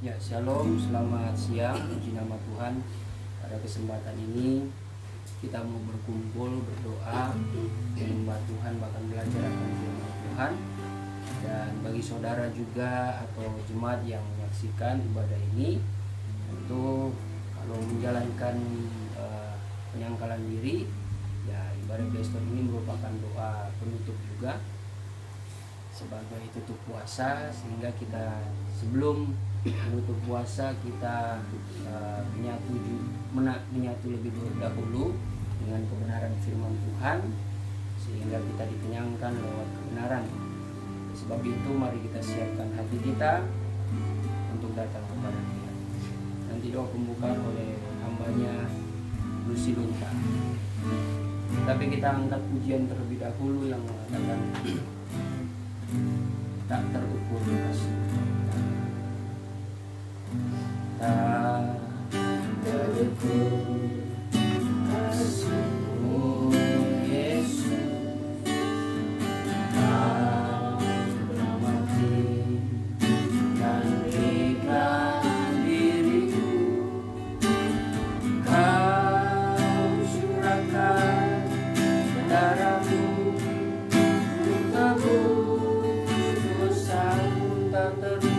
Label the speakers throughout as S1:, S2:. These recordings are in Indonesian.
S1: Ya, shalom, selamat siang, puji nama Tuhan. Pada kesempatan ini kita mau berkumpul, berdoa, menyembah Tuhan, bahkan belajar akan firman Tuhan. Dan bagi saudara juga atau jemaat yang menyaksikan ibadah ini, tentu kalau menjalankan penyangkalan diri, ya ibadah Gestor ini merupakan doa penutup juga sebagai tutup puasa, sehingga kita sebelum menutup puasa kita menyatu lebih dahulu dengan kebenaran firman Tuhan, sehingga kita dikenyangkan lewat kebenaran. Sebab itu mari kita siapkan hati kita untuk datang kepada Dia. Nanti doa pembukaan oleh hambanya Lucy Lunta. Tapi kita angkat pujian terlebih dahulu yang mengatakan tak terukur kasih. Tak terukur kasih-Mu Yesus, tak mengamati dan berikan diriku. Kau curahkan darah-Mu untuk tebus dosaku tak terukur.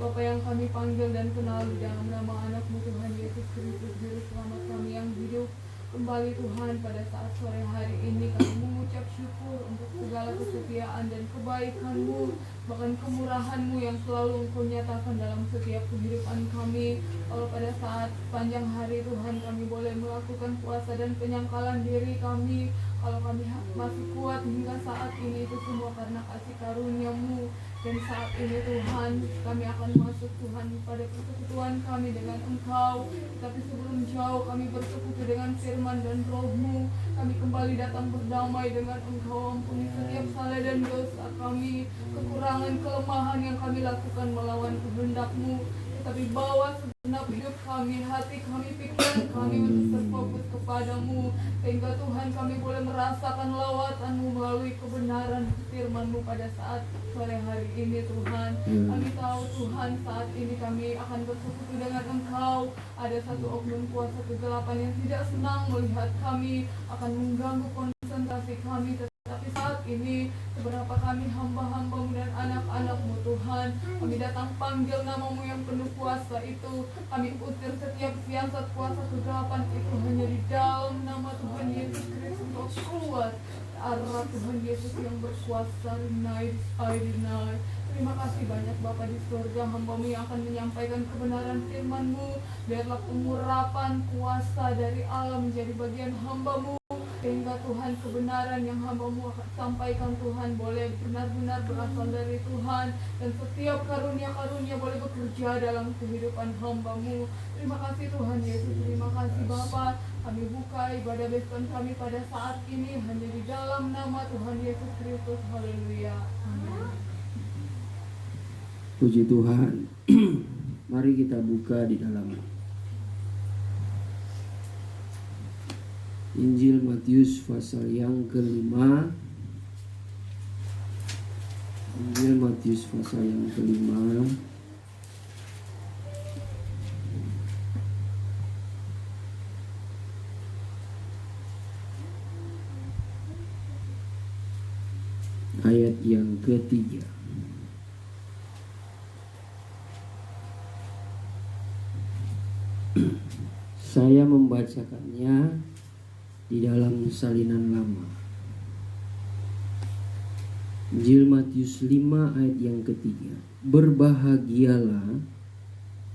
S2: Bapa yang kami panggil dan kenal di dalam nama anak-Mu Tuhan Yesus Kristus, Juru Selamat kami yang hidup kembali Tuhan. Pada saat sore hari ini kami mengucap syukur untuk segala kesetiaan dan kebaikan-Mu, bahkan kemurahan-Mu yang selalu Engkau nyatakan dalam setiap kehidupan kami. Kalau pada saat panjang hari Tuhan kami boleh melakukan puasa dan penyangkalan diri kami, kalau kami masih kuat hingga saat ini, itu semua karena kasih karunia-Mu. Dan saat ini Tuhan, kami akan masuk Tuhan pada persekutuan kami dengan Engkau. Tapi sebelum jauh kami bersekutu dengan firman dan Roh-Mu. Kami kembali datang berdamai dengan Engkau. Ampuni setiap salah dan dosa kami, kekurangan, kelemahan yang kami lakukan melawan kehendak-Mu. Tetapi bawa segenap hidup kami, hati kami, pikiran kami untuk terfokus kepadamu, sehingga Tuhan kami boleh merasakan lawatan-Mu melalui kebenaran firman-Mu pada saat sore hari ini Tuhan. Kami tahu Tuhan saat ini kami akan bersekutu dengan Engkau. Ada satu oknum kuasa kegelapan yang tidak senang melihat kami, akan mengganggu konsentrasi kami. Tapi saat ini beberapa kami hamba-hambamu dan anak-anakmu Tuhan, kami datang panggil namamu yang penuh kuasa itu. Kami usir setiap siasat kuasa kegelapan itu hanya di dalam nama Tuhan Yesus Kristus. Keluar arah Tuhan Yesus yang berkuasa. Rinai. Terima kasih banyak Bapa di surga, hambamu yang akan menyampaikan kebenaran firman-Mu. Biarlah pengurapan kuasa dari Allah menjadi bagian hambamu, sehingga Tuhan kebenaran yang hambamu akan sampaikan Tuhan boleh benar-benar berasal dari Tuhan, dan setiap karunia-karunia boleh bekerja dalam kehidupan hambamu. Terima kasih Tuhan Yesus, terima kasih Bapa. Kami buka ibadah besok kami pada saat ini hanya di dalam nama Tuhan Yesus Kristus. Haleluya. Amin.
S1: Puji Tuhan. Mari kita buka di dalam Injil Matius pasal yang kelima. Injil Matius pasal yang kelima. Ayat yang ketiga. Saya membacakannya di dalam salinan lama. Injil Matius 5 ayat yang ketiga. Berbahagialah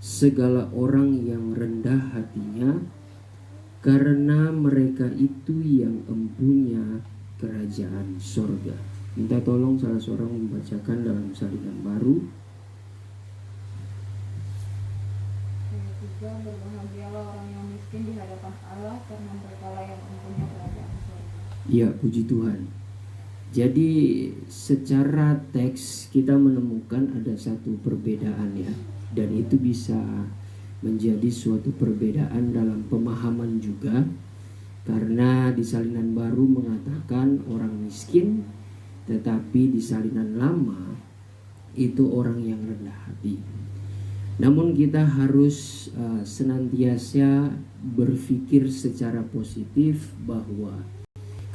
S1: segala orang yang rendah hatinya, karena mereka itu yang empunya kerajaan sorga. Minta tolong salah seorang membacakan dalam salinan baru.
S2: Berbahagialah orang yang miskin di hadapan Allah, karena merekalah yang mempunyai kerajaan surga.
S1: Ya, puji Tuhan. Jadi secara teks kita menemukan ada satu perbedaan ya, dan itu bisa menjadi suatu perbedaan dalam pemahaman juga, karena di salinan baru mengatakan orang miskin, tetapi di salinan lama itu orang yang rendah hati. Namun kita harus senantiasa berpikir secara positif bahwa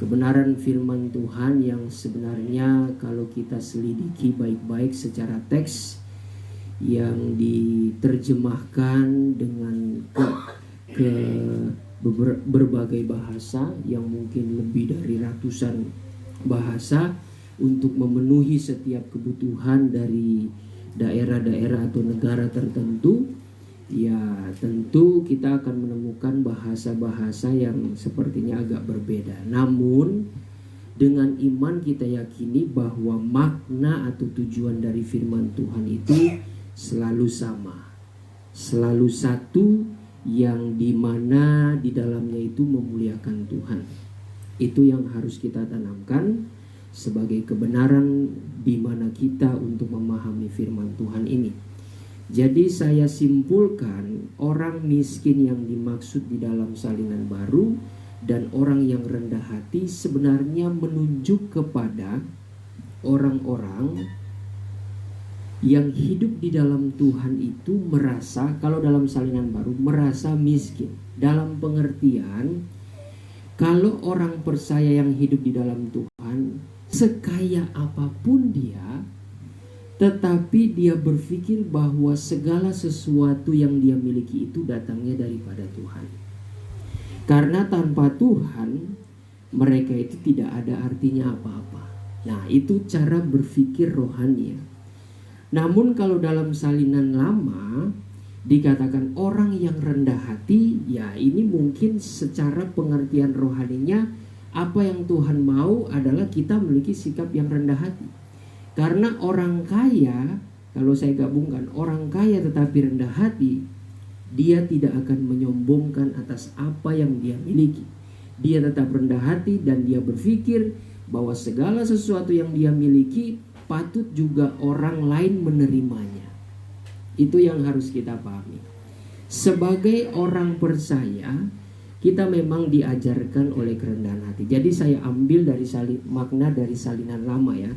S1: kebenaran firman Tuhan yang sebenarnya kalau kita selidiki baik-baik secara teks yang diterjemahkan dengan ke berbagai bahasa yang mungkin lebih dari ratusan bahasa untuk memenuhi setiap kebutuhan dari daerah-daerah atau negara tertentu, ya tentu kita akan menemukan bahasa-bahasa yang sepertinya agak berbeda. Namun dengan iman kita yakini bahwa makna atau tujuan dari firman Tuhan itu selalu sama, selalu satu, yang dimana di dalamnya itu memuliakan Tuhan. Itu yang harus kita tanamkan sebagai kebenaran di mana kita untuk memahami firman Tuhan ini. Jadi saya simpulkan orang miskin yang dimaksud di dalam salinan baru dan orang yang rendah hati sebenarnya menunjuk kepada orang-orang yang hidup di dalam Tuhan itu merasa, kalau dalam salinan baru, merasa miskin. Dalam pengertian, kalau orang percaya yang hidup di dalam Tuhan, sekaya apapun dia, tetapi dia berpikir bahwa segala sesuatu yang dia miliki itu datangnya daripada Tuhan. Karena tanpa Tuhan, mereka itu tidak ada artinya apa-apa. Nah, itu cara berpikir rohani. Namun kalau dalam salinan lama dikatakan orang yang rendah hati, ya ini mungkin secara pengertian rohaninya apa yang Tuhan mau adalah kita memiliki sikap yang rendah hati. Karena orang kaya, kalau saya gabungkan, orang kaya tetapi rendah hati, dia tidak akan menyombongkan atas apa yang dia miliki. Dia tetap rendah hati dan dia berpikir bahwa segala sesuatu yang dia miliki patut juga orang lain menerimanya. Itu yang harus kita pahami. Sebagai orang percaya, kita memang diajarkan oleh kerendahan hati. Jadi saya ambil dari makna dari salinan lama ya,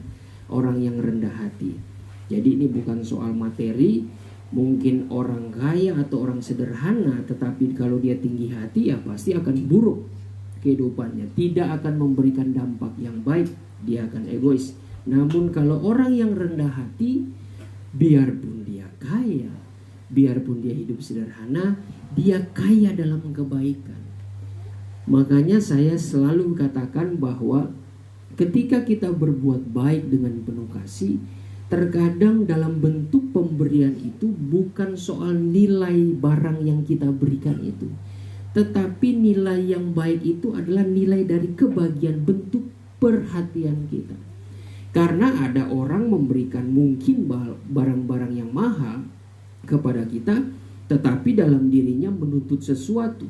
S1: orang yang rendah hati. Jadi ini bukan soal materi, mungkin orang kaya atau orang sederhana, tetapi kalau dia tinggi hati ya pasti akan buruk.
S3: kehidupannya, tidak akan memberikan dampak yang baik, dia akan egois. Namun kalau orang yang rendah hati, biarpun dia kaya, biarpun dia hidup sederhana, dia kaya dalam kebaikan. Makanya saya selalu katakan bahwa ketika kita berbuat baik dengan penuh kasih, terkadang dalam bentuk pemberian itu bukan soal nilai barang yang kita berikan itu, tetapi nilai yang baik itu adalah nilai dari kebahagiaan bentuk perhatian kita. Karena ada orang memberikan mungkin barang-barang yang mahal kepada kita, tetapi dalam dirinya menuntut sesuatu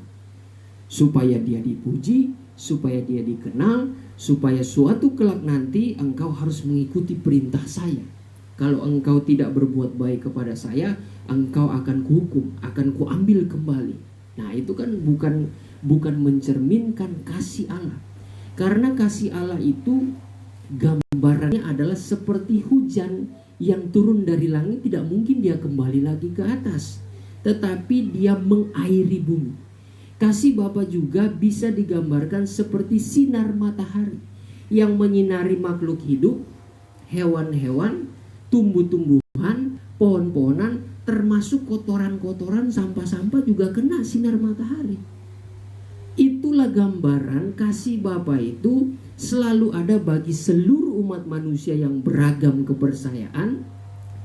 S3: supaya dia dipuji, supaya dia dikenal, supaya suatu kelak nanti engkau harus mengikuti perintah saya. Kalau engkau tidak berbuat baik kepada saya, engkau akan kuhukum, akan kuambil kembali. Nah, itu kan bukan mencerminkan kasih Allah. Karena kasih Allah itu gambarannya adalah seperti hujan yang turun dari langit, tidak mungkin dia kembali lagi ke atas, tetapi dia mengairi bumi. Kasih Bapa juga bisa digambarkan seperti sinar matahari yang menyinari makhluk hidup, hewan-hewan, tumbuh-tumbuhan, pohon-pohonan, termasuk kotoran-kotoran, sampah-sampah juga kena sinar matahari. Itulah gambaran kasih Bapa itu selalu ada bagi seluruh umat manusia yang beragam kepercayaan,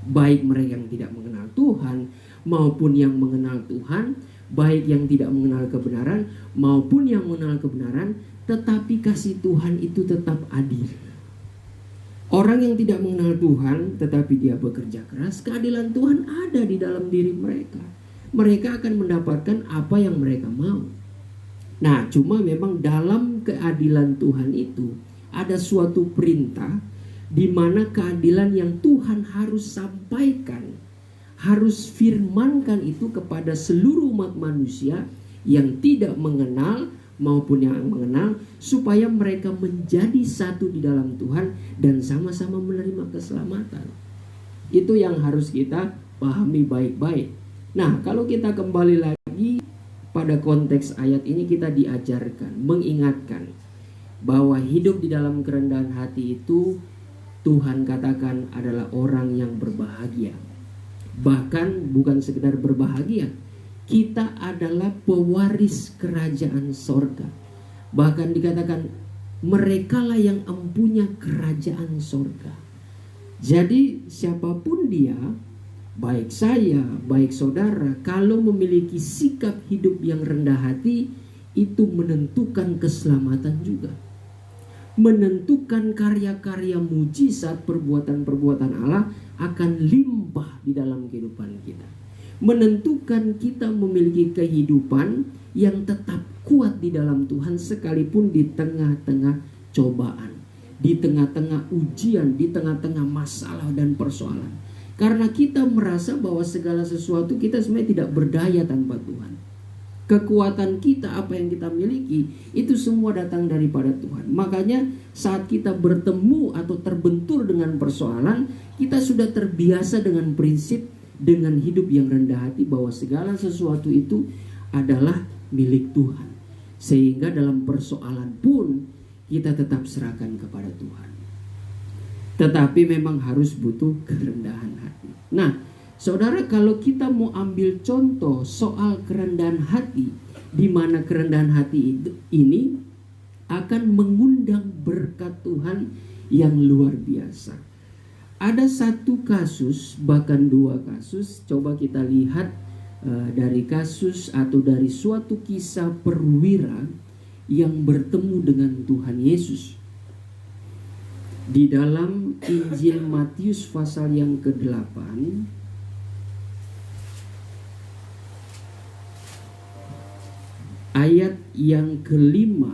S3: baik mereka yang tidak mengenal Tuhan maupun yang mengenal Tuhan, baik yang tidak mengenal kebenaran maupun yang mengenal kebenaran, tetapi kasih Tuhan itu tetap adil. Orang yang tidak mengenal Tuhan tetapi dia bekerja keras, keadilan Tuhan ada di dalam diri mereka. Mereka akan mendapatkan apa yang mereka mau. Nah, cuma memang dalam keadilan Tuhan itu ada suatu perintah di mana keadilan yang Tuhan harus sampaikan, harus firmankan itu kepada seluruh umat manusia yang tidak mengenal maupun yang mengenal, supaya mereka menjadi satu di dalam Tuhan dan sama-sama menerima keselamatan. Itu yang harus kita pahami baik-baik. Nah, kalau kita kembali lagi pada konteks ayat ini, kita diajarkan, mengingatkan bahwa hidup di dalam kerendahan hati itu Tuhan katakan adalah orang yang berbahagia. Bahkan bukan sekedar berbahagia, kita adalah pewaris kerajaan sorga. Bahkan dikatakan merekalah yang empunya kerajaan sorga. Jadi siapapun dia, baik saya, baik saudara, kalau memiliki sikap hidup yang rendah hati, itu menentukan keselamatan juga. Menentukan karya-karya mujizat, perbuatan-perbuatan Allah akan limpah di dalam kehidupan kita. Menentukan kita memiliki kehidupan yang tetap kuat di dalam Tuhan sekalipun di tengah-tengah cobaan, di tengah-tengah ujian, di tengah-tengah masalah dan persoalan. Karena kita merasa bahwa segala sesuatu kita sebenarnya tidak berdaya tanpa Tuhan. Kekuatan kita, apa yang kita miliki, itu semua datang daripada Tuhan. Makanya saat kita bertemu atau terbentur dengan persoalan, kita sudah terbiasa dengan prinsip, dengan hidup yang rendah hati, bahwa segala sesuatu itu adalah milik Tuhan. Sehingga dalam persoalan pun kita tetap serahkan kepada Tuhan. Tetapi memang harus butuh kerendahan hati. Nah, saudara, kalau kita mau ambil contoh soal kerendahan hati, di mana kerendahan hati ini akan mengundang berkat Tuhan yang luar biasa. Ada satu kasus, bahkan dua kasus. Coba kita lihat dari kasus atau dari suatu kisah perwira yang bertemu dengan Tuhan Yesus. Di dalam Injil Matius pasal yang ke-8, ayat yang ke-5,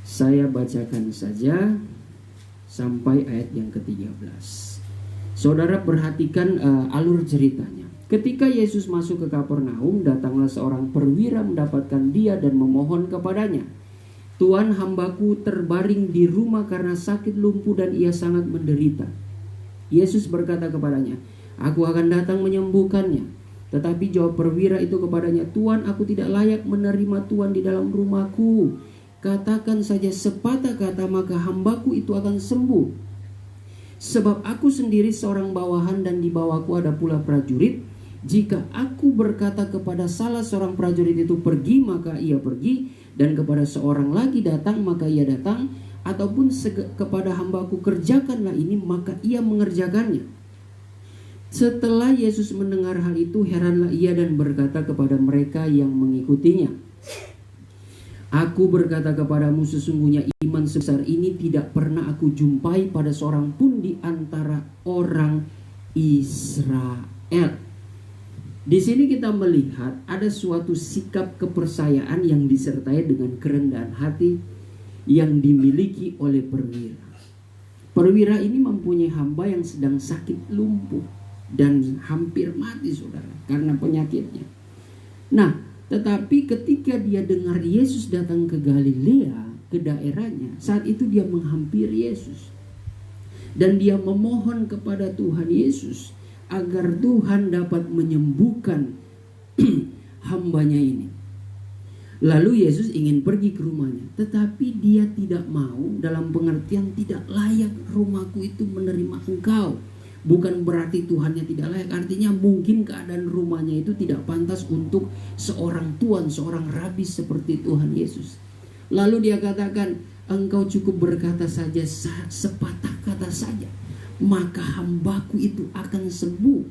S3: saya bacakan saja sampai ayat yang ke-13. Saudara perhatikan alur ceritanya. Ketika Yesus masuk ke Kapernaum, datanglah seorang perwira mendapatkan dia dan memohon kepadanya, "Tuan, hambaku terbaring di rumah karena sakit lumpuh dan ia sangat menderita." Yesus berkata kepadanya, "Aku akan datang menyembuhkannya." Tetapi jawab perwira itu kepadanya, Tuan, aku tidak layak menerima Tuan di dalam rumahku. Katakan saja sepatah kata, maka hambaku itu akan sembuh. Sebab aku sendiri seorang bawahan dan di bawahku ada pula prajurit. Jika aku berkata kepada salah seorang prajurit itu pergi, maka ia pergi. Dan kepada seorang lagi datang, maka ia datang. Ataupun kepada hambaku kerjakanlah ini, maka ia mengerjakannya. Setelah Yesus mendengar hal itu, heranlah ia dan berkata kepada mereka yang mengikutinya, Aku berkata kepadamu, sesungguhnya iman sebesar ini tidak pernah aku jumpai pada seorang pun di antara orang Israel. Di sini kita melihat ada suatu sikap kepercayaan yang disertai dengan kerendahan hati yang dimiliki oleh perwira. Perwira ini mempunyai hamba yang sedang sakit lumpuh dan hampir mati, saudara, karena penyakitnya. Nah, tetapi ketika dia dengar Yesus datang ke Galilea, ke daerahnya, saat itu dia menghampiri Yesus. Dan dia memohon kepada Tuhan Yesus agar Tuhan dapat menyembuhkan hambanya ini. Lalu Yesus ingin pergi ke rumahnya, tetapi dia tidak mau, dalam pengertian tidak layak rumahku itu menerima engkau. Bukan berarti Tuhannya tidak layak, artinya mungkin keadaan rumahnya itu tidak pantas untuk seorang tuan, seorang rabi seperti Tuhan Yesus. Lalu dia katakan, engkau cukup berkata saja sepatah kata saja, maka hambaku itu akan sembuh.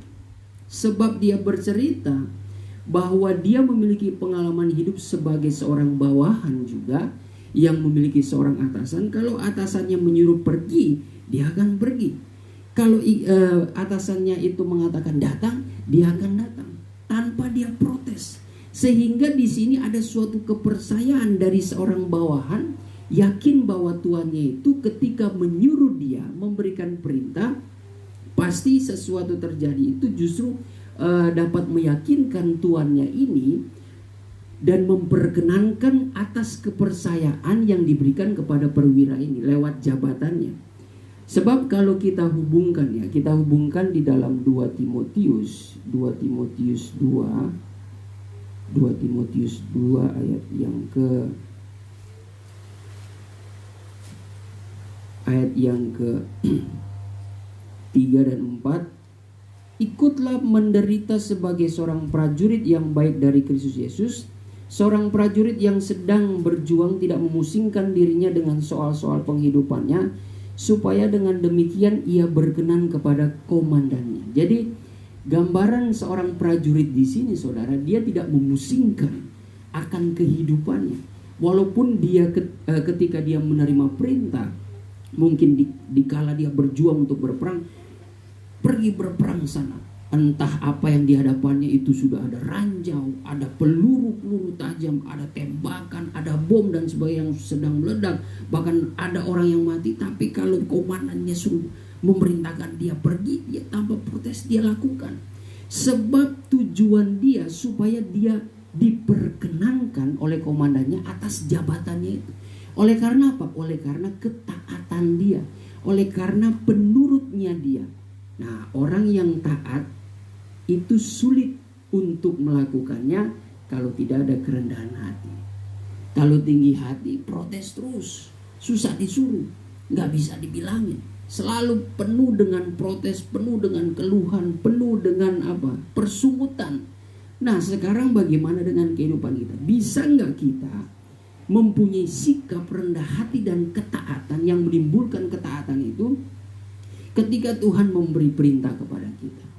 S3: Sebab dia bercerita bahwa dia memiliki pengalaman hidup sebagai seorang bawahan juga, yang memiliki seorang atasan. Kalau atasannya menyuruh pergi, dia akan pergi. Kalau atasannya itu mengatakan datang, dia akan datang tanpa dia protes. Sehingga di sini ada suatu kepercayaan dari seorang bawahan, yakin bahwa tuannya itu ketika menyuruh dia memberikan perintah, pasti sesuatu terjadi. Itu justru dapat meyakinkan tuannya ini dan memperkenankan atas kepercayaan yang diberikan kepada perwira ini lewat jabatannya. Sebab kalau kita hubungkan di dalam 2 Timotius 2 ayat yang ke 3 dan 4. Ikutlah menderita sebagai seorang prajurit yang baik dari Kristus Yesus, seorang prajurit yang sedang berjuang tidak memusingkan dirinya dengan soal-soal penghidupannya, supaya dengan demikian ia berkenan kepada komandannya. Jadi gambaran seorang prajurit di sini, saudara, dia tidak memusingkan akan kehidupannya. Walaupun dia ketika dia menerima perintah, mungkin dikala dia berjuang untuk berperang, pergi berperang sana. Entah apa yang di hadapannya itu sudah ada ranjau, ada peluru-peluru tajam, ada tembakan, ada bom dan sebagainya yang sedang meledak. Bahkan ada orang yang mati. Tapi kalau komandannya suruh memerintahkan dia pergi, dia tanpa protes dia lakukan. Sebab tujuan dia supaya dia diperkenankan oleh komandannya atas jabatannya itu. Oleh karena apa? Oleh karena ketaatan dia, oleh karena penurutnya dia. Nah, orang yang taat itu sulit untuk melakukannya kalau tidak ada kerendahan hati. Kalau tinggi hati, protes terus, susah disuruh, nggak bisa dibilangin. Selalu penuh dengan protes, penuh dengan keluhan, penuh dengan persungutan. Nah, sekarang bagaimana dengan kehidupan kita? Bisa nggak kita mempunyai sikap rendah hati dan ketaatan yang menimbulkan ketaatan itu ketika Tuhan memberi perintah kepada kita?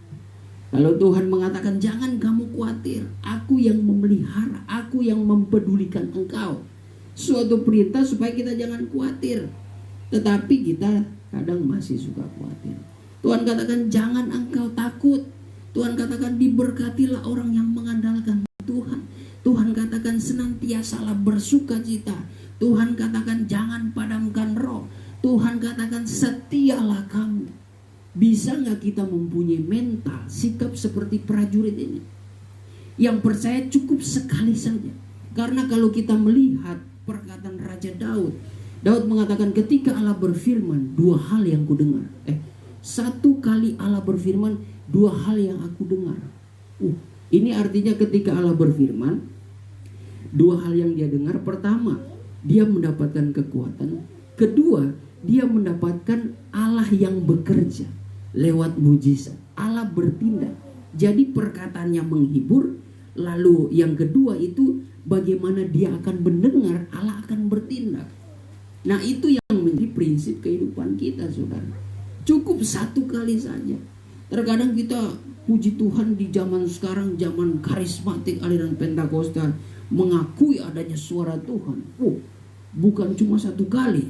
S3: Kalau Tuhan mengatakan jangan kamu khawatir, aku yang memelihara, aku yang mempedulikan engkau. Suatu perintah supaya kita jangan khawatir. Tetapi kita kadang masih suka khawatir. Tuhan katakan jangan engkau takut. Tuhan katakan diberkatilah orang yang mengandalkan Tuhan. Tuhan katakan senantiasalah bersukacita. Tuhan katakan jangan padamkan roh. Tuhan katakan setialah kamu. Bisa nggak kita mempunyai mental sikap seperti prajurit ini, yang percaya cukup sekali saja? Karena kalau kita melihat perkataan Raja Daud mengatakan ketika Allah berfirman, 2 hal yang ku dengar. 1 kali Allah berfirman, 2 hal yang aku dengar. Ini artinya ketika Allah berfirman, dua hal yang dia dengar. Pertama, dia mendapatkan kekuatan. Kedua, dia mendapatkan Allah yang bekerja lewat mujizat. Allah bertindak. Jadi perkataannya menghibur. Lalu yang kedua itu bagaimana dia akan mendengar, Allah akan bertindak. Nah, itu yang menjadi prinsip kehidupan kita, saudara. Cukup satu kali saja. Terkadang kita puji Tuhan di zaman sekarang, zaman karismatik aliran Pentakosta, mengakui adanya suara Tuhan. Bukan cuma satu kali.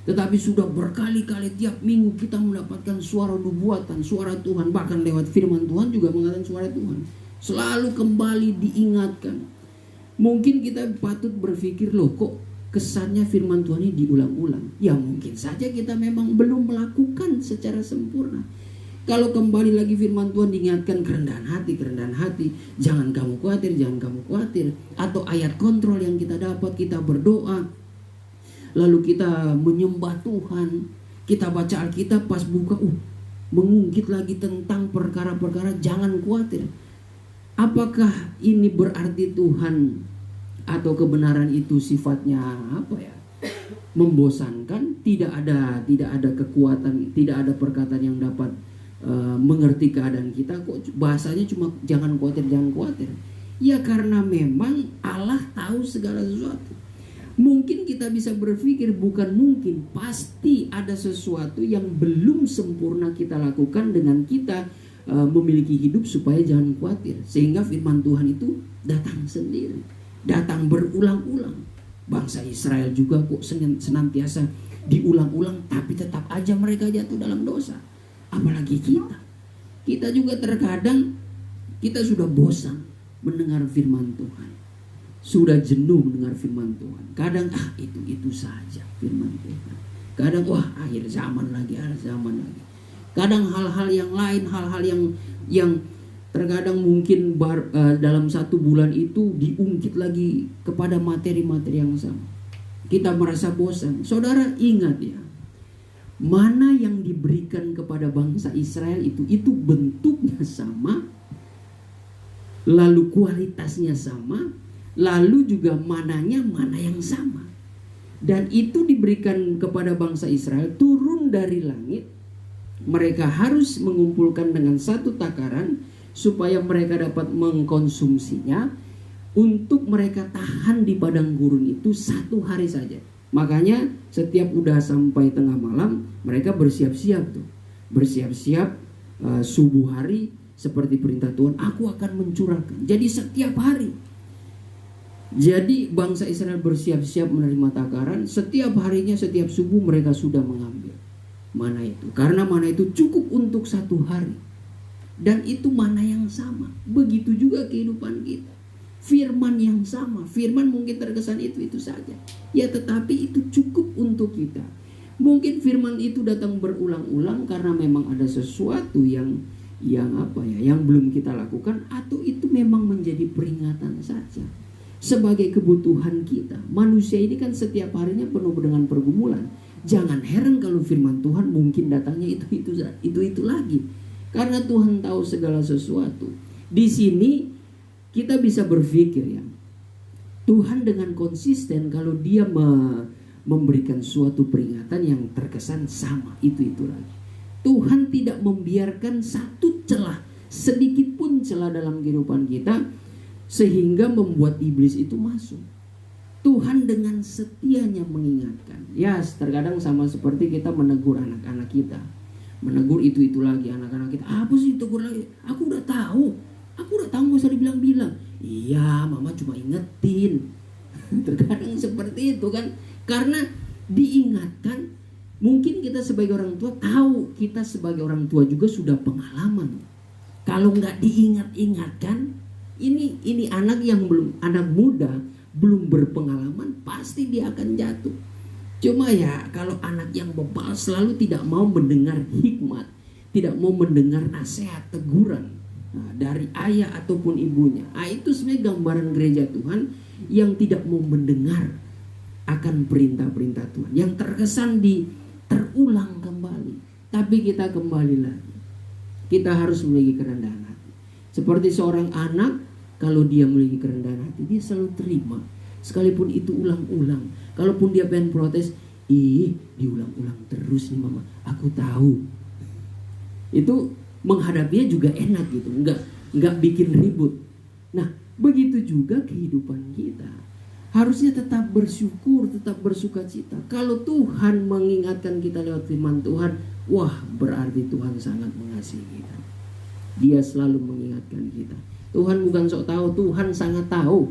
S3: Tetapi sudah berkali-kali tiap minggu kita mendapatkan suara nubuatan, suara Tuhan. Bahkan lewat firman Tuhan juga mengatakan suara Tuhan. Selalu kembali diingatkan. Mungkin kita patut berpikir, loh kok kesannya firman Tuhan ini diulang-ulang. Ya mungkin saja kita memang belum melakukan secara sempurna. Kalau kembali lagi firman Tuhan diingatkan kerendahan hati, jangan kamu khawatir, jangan kamu khawatir. Atau ayat kontrol yang kita dapat, kita berdoa, lalu kita menyembah Tuhan, kita baca Alkitab, pas buka, mengungkit lagi tentang perkara-perkara, jangan khawatir. Apakah ini berarti Tuhan atau kebenaran itu sifatnya membosankan? Tidak ada kekuatan, tidak ada perkataan yang dapat mengerti keadaan kita. Kok bahasanya cuma jangan khawatir. Ya karena memang Allah tahu segala sesuatu. Mungkin kita bisa berpikir, bukan mungkin, pasti ada sesuatu yang belum sempurna kita lakukan dengan kita memiliki hidup supaya jangan khawatir. Sehingga firman Tuhan itu datang sendiri, datang berulang-ulang. Bangsa Israel juga kok senantiasa diulang-ulang, tapi tetap aja mereka jatuh dalam dosa. Apalagi kita juga terkadang kita sudah bosan mendengar firman Tuhan, sudah jenuh mendengar firman Tuhan. Kadang itu saja firman Tuhan. Kadang akhir zaman lagi. Kadang hal-hal yang lain, hal-hal yang terkadang mungkin dalam satu bulan itu diungkit lagi kepada materi-materi yang sama. Kita merasa bosan. Saudara ingat ya, mana yang diberikan kepada bangsa Israel itu bentuknya sama, lalu kualitasnya sama, lalu juga mana yang sama. Dan itu diberikan kepada bangsa Israel turun dari langit. Mereka harus mengumpulkan dengan satu takaran supaya mereka dapat mengkonsumsinya, untuk mereka tahan di padang gurun itu 1 hari saja. Makanya setiap udah sampai tengah malam mereka bersiap-siap subuh hari seperti perintah Tuhan, aku akan mencurahkan. Jadi setiap hari. Jadi bangsa Israel bersiap-siap menerima takaran. Setiap harinya, setiap subuh mereka sudah mengambil mana itu. Karena mana itu cukup untuk 1 hari. Dan itu mana yang sama. Begitu juga kehidupan kita. Firman yang sama. Firman mungkin terkesan itu saja. Ya tetapi itu cukup untuk kita. Mungkin firman itu datang berulang-ulang karena memang ada sesuatu yang belum kita lakukan, atau itu memang menjadi peringatan saja sebagai kebutuhan kita. Manusia ini kan setiap harinya penuh dengan pergumulan. Jangan heran kalau firman Tuhan mungkin datangnya itu lagi, karena Tuhan tahu segala sesuatu. Di sini kita bisa berpikir ya, Tuhan dengan konsisten kalau dia memberikan suatu peringatan yang terkesan sama, itu lagi. Tuhan tidak membiarkan satu celah, sedikit pun celah dalam kehidupan kita, sehingga membuat iblis itu masuk. Tuhan dengan setianya mengingatkan. Ya terkadang sama seperti kita menegur anak-anak kita. Menegur itu lagi anak-anak kita. Apa sih tegur lagi? Aku udah tahu gak usah dibilang-bilang. Iya mama cuma ingetin. Terkadang seperti itu kan. Karena diingatkan. Mungkin kita sebagai orang tua tahu, kita sebagai orang tua juga sudah pengalaman. Kalau nggak diingat-ingatkan, ini anak muda belum berpengalaman, pasti dia akan jatuh. Cuma ya kalau anak yang bebal selalu tidak mau mendengar hikmat, tidak mau mendengar nasihat, teguran dari ayah ataupun ibunya. Itu sebenarnya gambaran gereja Tuhan yang tidak mau mendengar akan perintah-perintah Tuhan, yang terkesan terulang kembali. Tapi kita kembali lagi, kita harus memiliki kerendahan hati. Seperti seorang anak, kalau dia memiliki kerendahan hati, dia selalu terima. Sekalipun itu ulang-ulang. Kalaupun dia pengen protes, diulang-ulang terus nih mama, aku tahu. Itu menghadapinya juga enak gitu, nggak bikin ribut. Nah, begitu juga kehidupan kita. Harusnya tetap bersyukur, tetap bersukacita. Kalau Tuhan mengingatkan kita lewat firman Tuhan, wah berarti Tuhan sangat mengasihi kita. Dia selalu mengingatkan kita. Tuhan bukan sok tahu, Tuhan sangat tahu.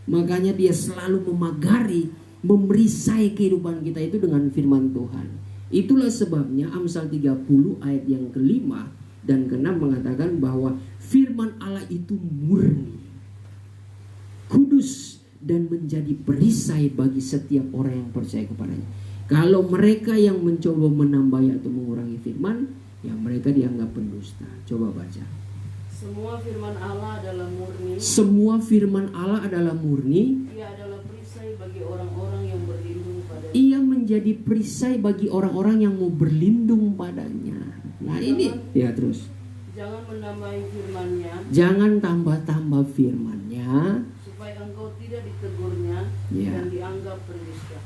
S3: Makanya dia selalu memagari, memerisai kehidupan kita itu dengan firman Tuhan. Itulah sebabnya Amsal 30 ayat yang kelima dan keenam mengatakan bahwa firman Allah itu murni, kudus, dan menjadi perisai bagi setiap orang yang percaya kepadanya. Kalau mereka yang mencoba menambah atau mengurangi firman, ya mereka dianggap pendusta. Coba baca.
S4: Semua firman Allah adalah murni.
S3: Semua firman Allah adalah murni.
S4: Ia adalah perisai bagi orang-orang yang berlindung padanya.
S3: Ia menjadi perisai bagi orang-orang yang mau berlindung padanya. Nah ini, ya terus.
S4: Jangan menambahi firman-Nya.
S3: Jangan tambah-tambah firman-Nya.
S4: Supaya engkau tidak ditegurnya
S3: Ya.
S4: dan dianggap pendusta.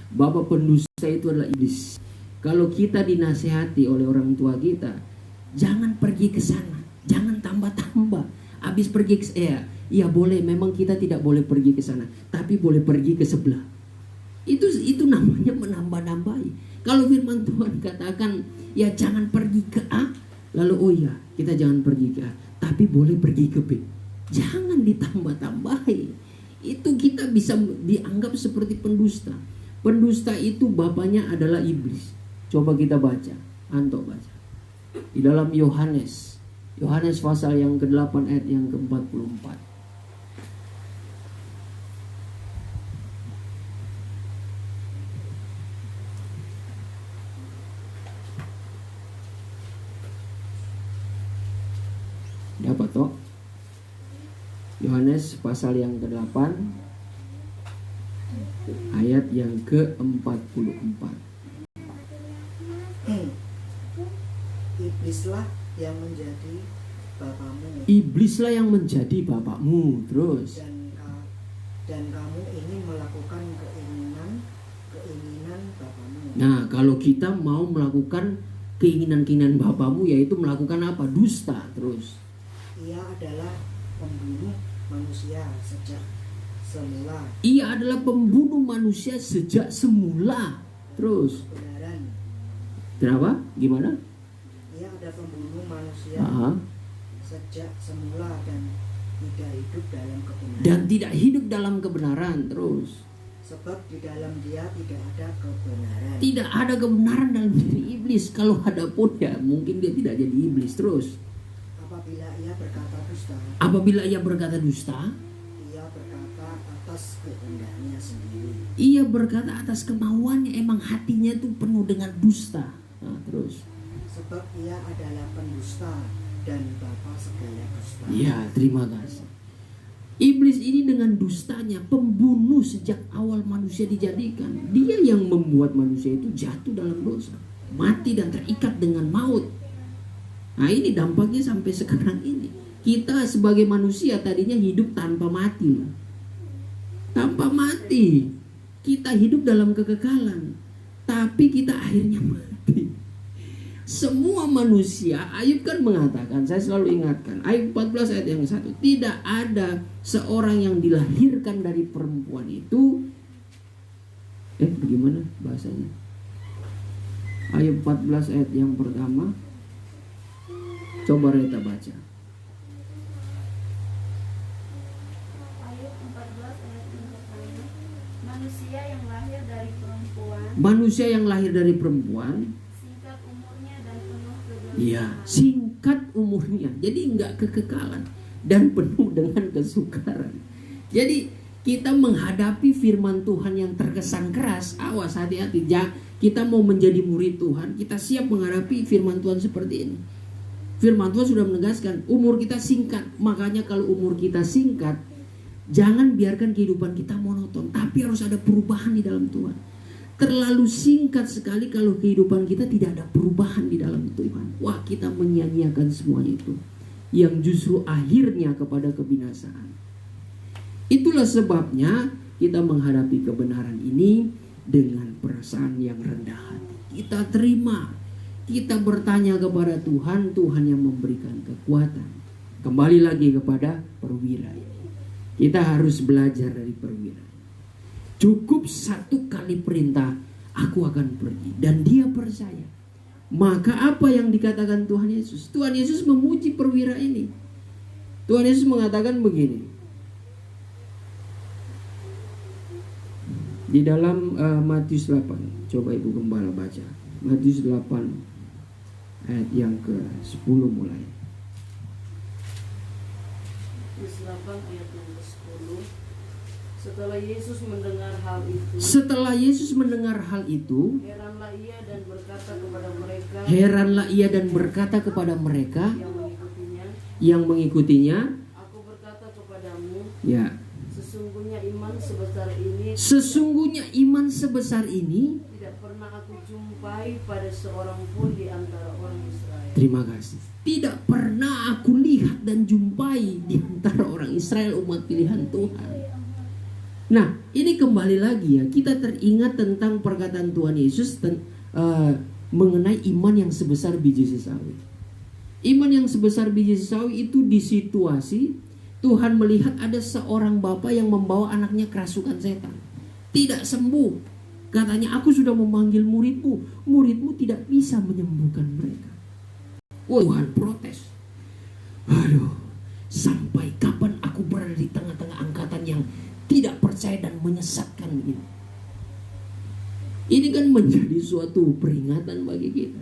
S3: Bapak pendusta itu adalah iblis. Kalau kita dinasehati oleh orang tua kita, jangan pergi ke sana, jangan tambah-tambah. Habis pergi ke ya boleh, memang kita tidak boleh pergi ke sana, tapi boleh pergi ke sebelah. Itu namanya menambah-nambahi. Kalau firman Tuhan katakan, ya jangan pergi ke A, lalu oh ya kita jangan pergi ke A, tapi boleh pergi ke B. Jangan ditambah-tambahi. Itu kita bisa dianggap seperti pendusta. Pendusta itu bapaknya adalah iblis. Coba kita baca, Anto baca. Di dalam Yohanes pasal yang ke-8 ayat yang ke-44. Dapat toh? Yohanes pasal yang ke-8 ayat yang ke-44.
S5: Iblislah yang menjadi bapamu.
S3: Iblislah yang menjadi bapakmu. Terus.
S5: Dan kamu ingin melakukan keinginan bapamu.
S3: Nah, kalau kita mau melakukan keinginan-keinginan bapamu, yaitu melakukan apa? Dusta. Terus.
S5: Ia adalah pembunuh manusia sejak semula.
S3: Ia adalah pembunuh manusia sejak semula. Terus.
S5: Kebenaran.
S3: Kenapa? Gimana?
S5: Ia ada pembunuh manusia sejak semula dan tidak hidup dalam kebenaran.
S3: Dan tidak hidup dalam kebenaran. Terus.
S5: Sebab di dalam dia tidak ada kebenaran.
S3: Tidak ada kebenaran dalam diri iblis. Kalau ada pun ya mungkin dia tidak jadi iblis. Terus.
S5: Apabila ia berkata dusta,
S3: Apabila ia berkata dusta,
S5: ia berkata atas kehendaknya sendiri.
S3: ia berkata atas kemauannya. Emang hatinya itu penuh dengan dusta. Nah, terus.
S5: Sebab ia adalah pendusta dan bapa segala dusta.
S3: Ya, terima kasih. Iblis ini dengan dustanya pembunuh sejak awal manusia dijadikan. Dia yang membuat manusia itu jatuh dalam dosa, mati dan terikat dengan maut. Nah, ini dampaknya sampai sekarang ini. Kita sebagai manusia tadinya hidup tanpa mati. Tanpa mati. Kita hidup dalam kekekalan. Tapi kita akhirnya mati. Semua manusia, Ayub kan mengatakan, saya selalu ingatkan, Ayub 14 ayat yang 1, tidak ada seorang yang dilahirkan dari perempuan itu, bagaimana bahasanya? Ayub 14 ayat yang pertama, coba Reta baca.
S6: Ayub 14 ayat yang pertama. Manusia yang lahir dari perempuan,
S3: Manusia yang lahir dari perempuan,
S6: singkat umurnya dan penuh kegelapan.
S3: ya, singkat umurnya, jadi enggak kekekalan dan penuh dengan kesukaran. Jadi kita menghadapi firman Tuhan yang terkesan keras, awas, hati-hati. Kita mau menjadi murid Tuhan, kita siap menghadapi firman Tuhan seperti ini. Firman Tuhan sudah menegaskan umur kita singkat. Makanya kalau umur kita singkat, jangan biarkan kehidupan kita monoton, tapi harus ada perubahan di dalam Tuhan. Terlalu singkat sekali kalau kehidupan kita tidak ada perubahan di dalam Tuhan. Wah, kita menyia-nyiakan semuanya itu. yang justru akhirnya kepada kebinasaan. Itulah sebabnya kita menghadapi kebenaran ini dengan perasaan yang rendah hati. Kita terima, kita bertanya kepada Tuhan, Tuhan yang memberikan kekuatan. Kembali lagi kepada perwira ini. Kita harus belajar dari perwira. Cukup satu kali perintah, aku akan pergi. Dan dia percaya. Maka apa yang dikatakan Tuhan Yesus? Tuhan Yesus memuji perwira ini. Tuhan Yesus mengatakan begini. Di dalam Matius 8, coba Ibu Gembala baca. Matius 8 ayat yang ke-10 mulai.
S4: Matius 8 ayat yang ke-10. Setelah Yesus mendengar hal itu, heranlah ia dan berkata kepada mereka yang mengikutinya, aku berkata kepadamu, ya, sesungguhnya iman sebesar ini tidak pernah aku jumpai pada seorang pun di antara orang Israel.
S3: Terima kasih. Tidak pernah aku lihat dan jumpai di antara orang Israel, umat pilihan Tuhan. Nah, ini kembali lagi ya, kita teringat tentang perkataan Tuhan Yesus mengenai iman yang sebesar biji sesawi. Iman yang sebesar biji sesawi itu di situasi Tuhan melihat ada seorang bapak yang membawa anaknya kerasukan setan. Tidak sembuh. Katanya, aku sudah memanggil muridmu. Muridmu tidak bisa menyembuhkan mereka. Tuhan protes. Aduh, sampai kapan aku berada di tengah-tengah angkatan yang tidak percaya dan menyesatkan ini. Ini kan menjadi suatu peringatan bagi kita.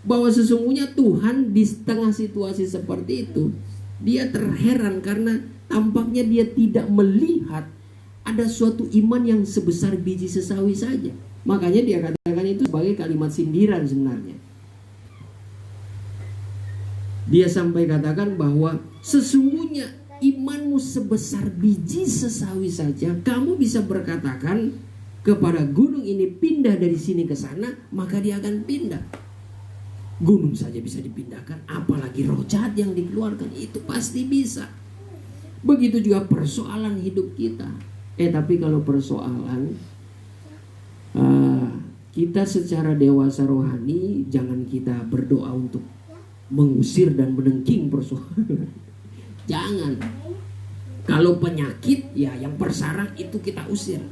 S3: Bahwa sesungguhnya Tuhan di tengah situasi seperti itu, dia terheran karena tampaknya dia tidak melihat ada suatu iman yang sebesar biji sesawi saja. Makanya dia katakan itu sebagai kalimat sindiran sebenarnya. Dia sampai katakan bahwa sesungguhnya imanmu sebesar biji sesawi saja, kamu bisa berkatakan kepada gunung ini pindah dari sini ke sana, maka dia akan pindah. Gunung saja bisa dipindahkan, apalagi roh jahat yang dikeluarkan, itu pasti bisa. Begitu juga persoalan hidup kita. Tapi kalau persoalan kita secara dewasa rohani, jangan kita berdoa untuk mengusir dan menengking persoalan. Jangan. Kalau penyakit, ya yang bersarang itu kita usir.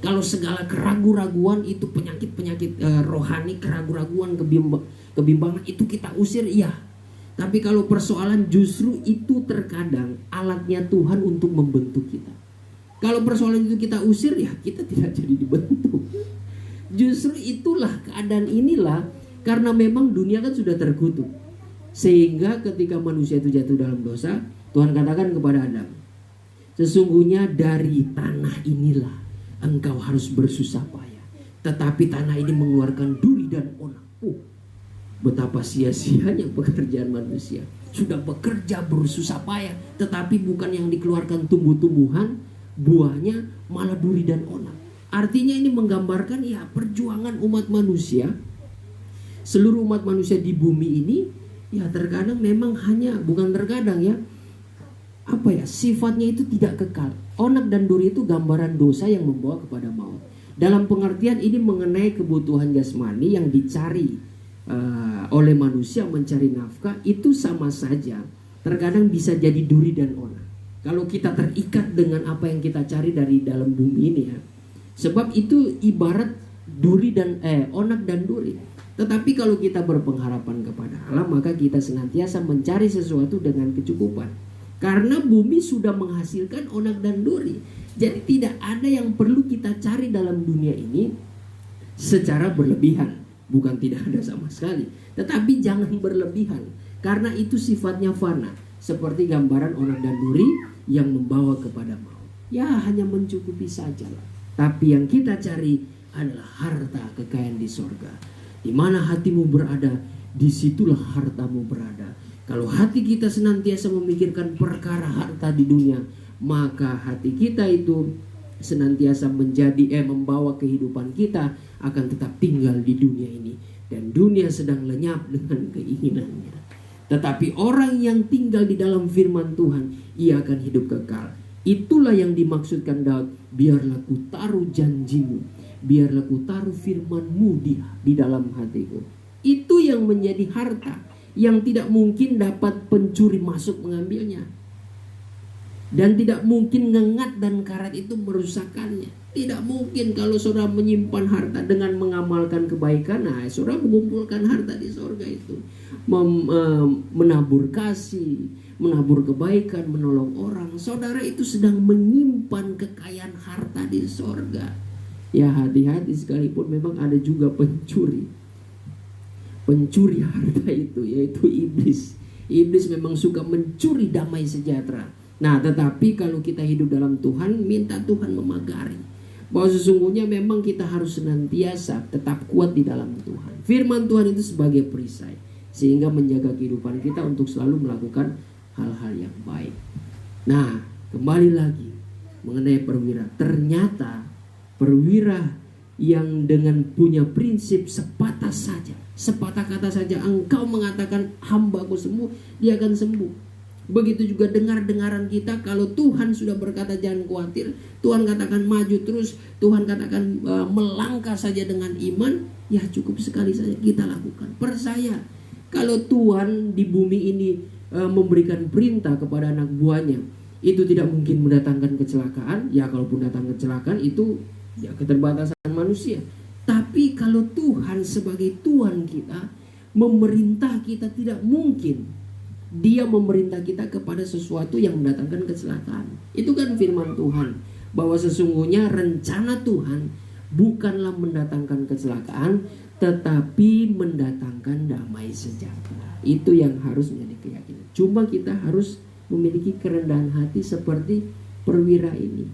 S3: Kalau segala keraguan-raguan itu penyakit rohani, keraguan-raguan, kebimbangan itu kita usir, ya. Tapi kalau persoalan justru itu terkadang alatnya Tuhan untuk membentuk kita. Kalau persoalan itu kita usir, ya kita tidak jadi dibentuk. Justru itulah keadaan inilah, karena memang dunia kan sudah terkutuk. Sehingga ketika manusia itu jatuh dalam dosa, Tuhan katakan kepada Adam, sesungguhnya dari tanah inilah engkau harus bersusah payah. Tetapi tanah ini mengeluarkan duri dan onak. Betapa sia-sianya pekerjaan manusia. Sudah bekerja bersusah payah, tetapi bukan yang dikeluarkan tumbuh-tumbuhan, buahnya malah duri dan onak. Artinya ini menggambarkan ya perjuangan umat manusia. Seluruh umat manusia di bumi ini ya terkadang memang sifatnya itu tidak kekal. Onak dan duri itu gambaran dosa yang membawa kepada maut. Dalam pengertian ini mengenai kebutuhan jasmani yang dicari oleh manusia, mencari nafkah, itu sama saja. Terkadang bisa jadi duri dan onak. Kalau kita terikat dengan apa yang kita cari dari dalam bumi ini ya. Sebab itu ibarat duri dan onak dan duri. Tetapi kalau kita berpengharapan kepada Allah, maka kita senantiasa mencari sesuatu dengan kecukupan. Karena bumi sudah menghasilkan onak dan duri. Jadi tidak ada yang perlu kita cari dalam dunia ini secara berlebihan. Bukan tidak ada sama sekali. Tetapi jangan berlebihan. Karena itu sifatnya fana. Seperti gambaran onak dan duri yang membawa kepada maut. Ya hanya mencukupi sajalah. Tapi yang kita cari adalah harta kekayaan di sorga. Di mana hatimu berada, disitulah hartamu berada. Kalau hati kita senantiasa memikirkan perkara harta di dunia, maka hati kita itu senantiasa membawa kehidupan kita akan tetap tinggal di dunia ini. Dan dunia sedang lenyap dengan keinginannya. Tetapi orang yang tinggal di dalam firman Tuhan, ia akan hidup kekal. Itulah yang dimaksudkan Daud. Biarlah ku taruh janjimu, biarlah ku taruh firmanmu di dalam hatiku. Itu yang menjadi harta yang tidak mungkin dapat pencuri masuk mengambilnya. Dan tidak mungkin ngengat dan karat itu merusakkannya. Tidak mungkin kalau saudara menyimpan harta dengan mengamalkan kebaikan. Nah, saudara mengumpulkan harta di sorga itu. Menabur kasih, menabur kebaikan, menolong orang. Saudara itu sedang menyimpan kekayaan harta di sorga. Ya, hati-hati, sekalipun memang ada juga pencuri. Pencuri harta itu, yaitu iblis. Iblis memang suka mencuri damai sejahtera. Nah, tetapi kalau kita hidup dalam Tuhan, minta Tuhan memagari bahwa sesungguhnya memang kita harus senantiasa tetap kuat di dalam Tuhan. Firman Tuhan itu sebagai perisai, sehingga menjaga kehidupan kita untuk selalu melakukan hal-hal yang baik. Nah, kembali lagi mengenai perwira. Ternyata perwira yang dengan punya prinsip sepatah kata saja engkau mengatakan hambaku sembuh, dia akan sembuh. Begitu juga dengar-dengaran kita, kalau Tuhan sudah berkata jangan khawatir, Tuhan katakan maju terus, Tuhan katakan melangkah saja dengan iman, ya cukup sekali saja kita lakukan. Percaya, kalau Tuhan di bumi ini memberikan perintah kepada anak buahnya, itu tidak mungkin mendatangkan kecelakaan. Ya kalaupun datang kecelakaan itu ya keterbatasan manusia. Tapi kalau Tuhan sebagai Tuhan kita memerintah kita, tidak mungkin Dia memerintah kita kepada sesuatu yang mendatangkan kecelakaan. Itu kan firman Tuhan, bahwa sesungguhnya rencana Tuhan bukanlah mendatangkan kecelakaan, tetapi mendatangkan damai sejahtera. Itu yang harus menjadi keyakinan. Cuma kita harus memiliki kerendahan hati seperti perwira ini.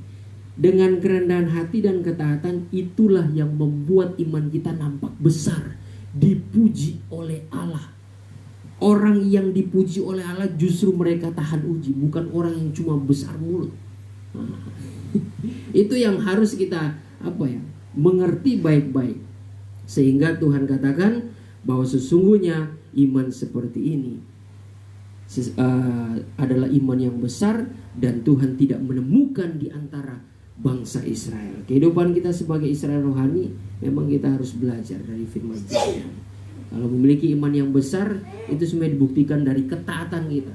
S3: Dengan kerendahan hati dan ketaatan, itulah yang membuat iman kita nampak besar, dipuji oleh Allah. Orang yang dipuji oleh Allah justru mereka tahan uji, bukan orang yang cuma besar mulut. Nah, itu yang harus kita mengerti baik-baik. Sehingga Tuhan katakan bahwa sesungguhnya iman seperti ini adalah iman yang besar, dan Tuhan tidak menemukan di antara bangsa Israel. Kehidupan kita sebagai Israel rohani, memang kita harus belajar dari firman Tuhan. Kalau memiliki iman yang besar, itu semua dibuktikan dari ketaatan kita.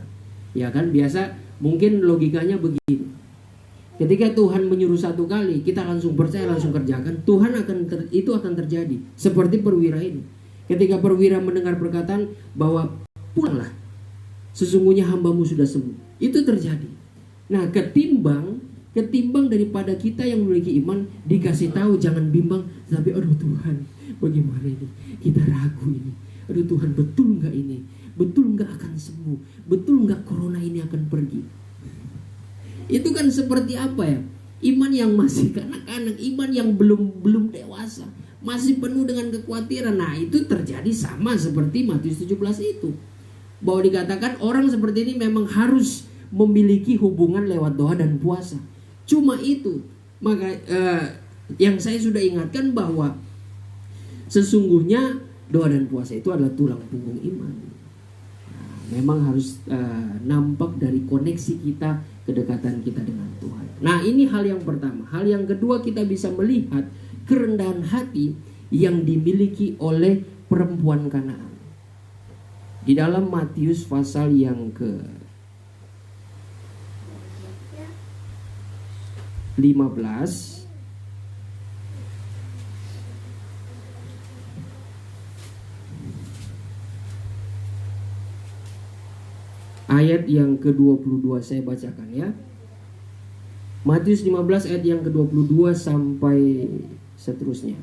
S3: Ya kan, biasa mungkin logikanya begini. Ketika Tuhan menyuruh satu kali, kita langsung percaya, langsung kerjakan. Tuhan itu akan terjadi. Seperti perwira ini. Ketika perwira mendengar perkataan bahwa pulanglah, sesungguhnya hambamu sudah sembuh. Itu terjadi. Nah, ketimbang daripada kita yang memiliki iman dikasih tahu jangan bimbang, tapi aduh Tuhan, bagaimana ini? Kita ragu ini. Aduh Tuhan, betul nggak ini? Betul nggak akan sembuh? Betul nggak corona ini akan pergi? Itu kan seperti apa ya? Iman yang masih kanak-kanak, iman yang belum dewasa, masih penuh dengan kekhawatiran. Nah, itu terjadi sama seperti Matius 17 itu. Bahwa dikatakan orang seperti ini memang harus memiliki hubungan lewat doa dan puasa. Cuma itu, maka yang saya sudah ingatkan bahwa sesungguhnya doa dan puasa itu adalah tulang punggung iman. Nah, memang harus nampak dari koneksi kita, kedekatan kita dengan Tuhan. Nah, ini hal yang pertama. Hal yang kedua, kita bisa melihat kerendahan hati yang dimiliki oleh perempuan Kanaan. Di dalam Matius pasal yang ke-15, ayat yang ke-22 saya bacakan ya. Matius 15 ayat yang ke-22 sampai seterusnya.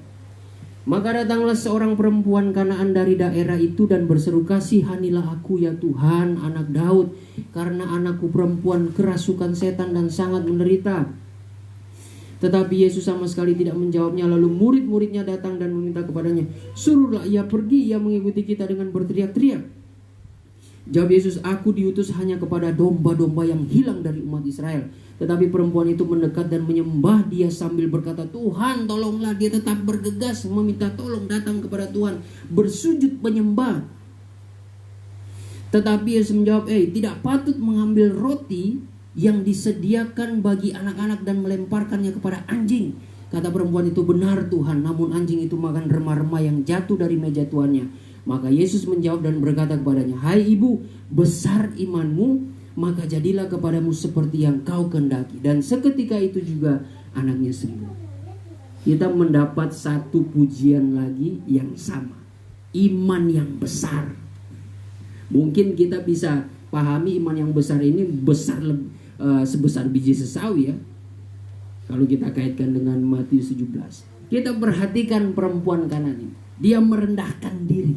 S3: Maka datanglah seorang perempuan Kanaan dari daerah itu dan berseru, kasihanilah aku ya Tuhan, anak Daud, karena anakku perempuan kerasukan setan dan sangat menderita. Tetapi Yesus sama sekali tidak menjawabnya. Lalu murid-muridnya datang dan meminta kepadanya, suruhlah ia pergi, ia mengikuti kita dengan berteriak-teriak. Jawab Yesus, aku diutus hanya kepada domba-domba yang hilang dari umat Israel. Tetapi perempuan itu mendekat dan menyembah dia sambil berkata, Tuhan tolonglah. Dia tetap bergegas meminta tolong, datang kepada Tuhan, bersujud menyembah. Tetapi Yesus menjawab, tidak patut mengambil roti yang disediakan bagi anak-anak dan melemparkannya kepada anjing. Kata perempuan itu, benar Tuhan, namun anjing itu makan remah-remah yang jatuh dari meja tuannya. Maka Yesus menjawab dan berkata kepadanya, hai ibu, besar imanmu, maka jadilah kepadamu seperti yang kau kehendaki. Dan seketika itu juga anaknya sembuh. Kita mendapat satu pujian lagi yang sama, iman yang besar. Mungkin kita bisa pahami iman yang besar ini sebesar biji sesawi ya. Kalau kita kaitkan dengan Matius 17. Kita perhatikan perempuan Kanan ini. Dia merendahkan diri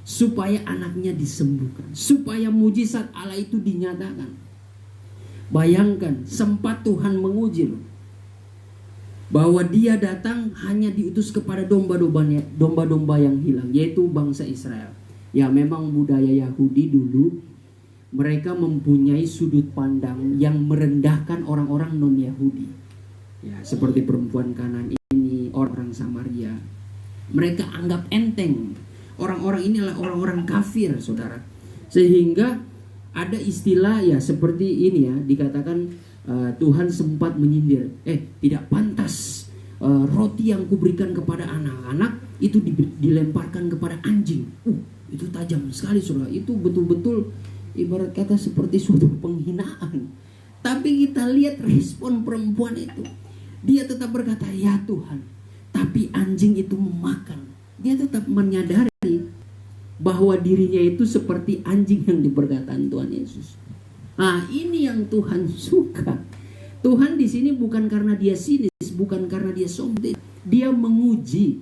S3: supaya anaknya disembuhkan, supaya mujizat Allah itu dinyatakan. Bayangkan, sempat Tuhan menguji loh, bahwa dia datang hanya diutus kepada domba-domba yang hilang, yaitu bangsa Israel. Ya, memang budaya Yahudi dulu mereka mempunyai sudut pandang yang merendahkan orang-orang non-Yahudi. Ya, seperti perempuan Kanan ini, orang Samaria. Mereka anggap enteng. Orang-orang ini adalah orang-orang kafir, saudara. Sehingga ada istilah ya seperti ini ya, dikatakan Tuhan sempat menyindir. Tidak pantas roti yang kuberikan kepada anak-anak itu dilemparkan kepada anjing. Itu tajam sekali, saudara. Itu betul-betul ibarat kata seperti suatu penghinaan. Tapi kita lihat respon perempuan itu. Dia tetap berkata, ya Tuhan, tapi anjing itu memakan. Dia tetap menyadari bahwa dirinya itu seperti anjing yang diperkataan Tuhan Yesus. Nah, ini yang Tuhan suka. Tuhan di sini bukan karena dia sinis, bukan karena dia sombong. Dia menguji.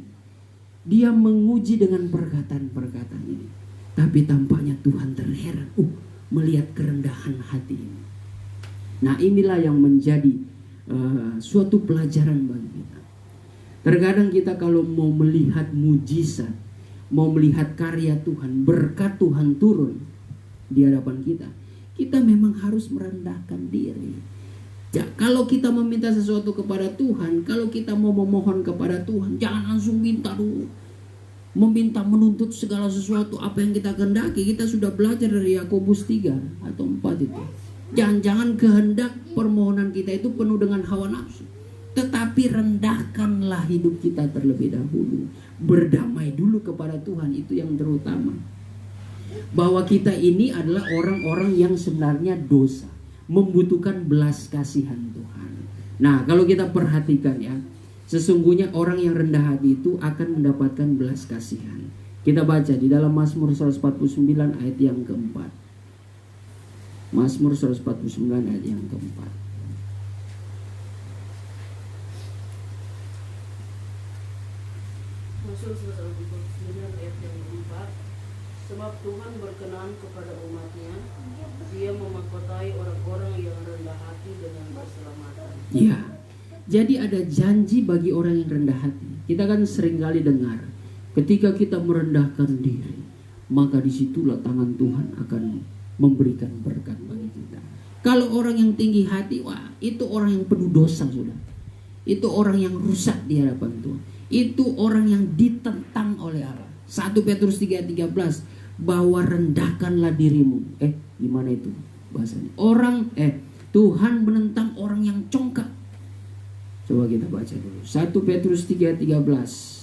S3: Dia menguji dengan perkataan-perkataan ini. Tapi tampaknya Tuhan terheran melihat kerendahan hati ini. Nah, inilah yang menjadi suatu pelajaran bagi kita. Terkadang kita kalau mau melihat mujizat, mau melihat karya Tuhan, berkat Tuhan turun di hadapan kita, kita memang harus merendahkan diri. Ya, kalau kita meminta sesuatu kepada Tuhan, kalau kita mau memohon kepada Tuhan, jangan langsung minta dulu. Meminta menuntut segala sesuatu apa yang kita kehendaki. Kita sudah belajar dari Yakobus 3 atau 4 itu. Jangan-jangan kehendak permohonan kita itu penuh dengan hawa nafsu. Tetapi rendahkanlah hidup kita terlebih dahulu. Berdamai dulu kepada Tuhan, itu yang terutama. Bahwa kita ini adalah orang-orang yang sebenarnya dosa, membutuhkan belas kasihan Tuhan. Nah, kalau kita perhatikan ya, sesungguhnya orang yang rendah hati itu akan mendapatkan belas kasihan. Kita baca di dalam Mazmur 149 ayat yang keempat. Mazmur 149 ayat yang keempat.
S4: Mazmur 149 ayat yang keempat. Sebab Tuhan berkenan kepada umatnya, Dia memahkotai orang-orang yang rendah hati dengan keselamatan.
S3: Ya, jadi ada janji bagi orang yang rendah hati. Kita kan seringkali dengar, ketika kita merendahkan diri, maka disitulah tangan Tuhan akan memberikan berkat bagi kita. Kalau orang yang tinggi hati, wah, itu orang yang penuh dosa, sudah. Itu orang yang rusak di hadapan Tuhan. Itu orang yang ditentang oleh Allah. 1 Petrus 3:13, bahwa rendahkanlah dirimu. Gimana itu bahasanya? Tuhan menentang orang yang congkak. Coba kita baca dulu. 1 Petrus 3:13.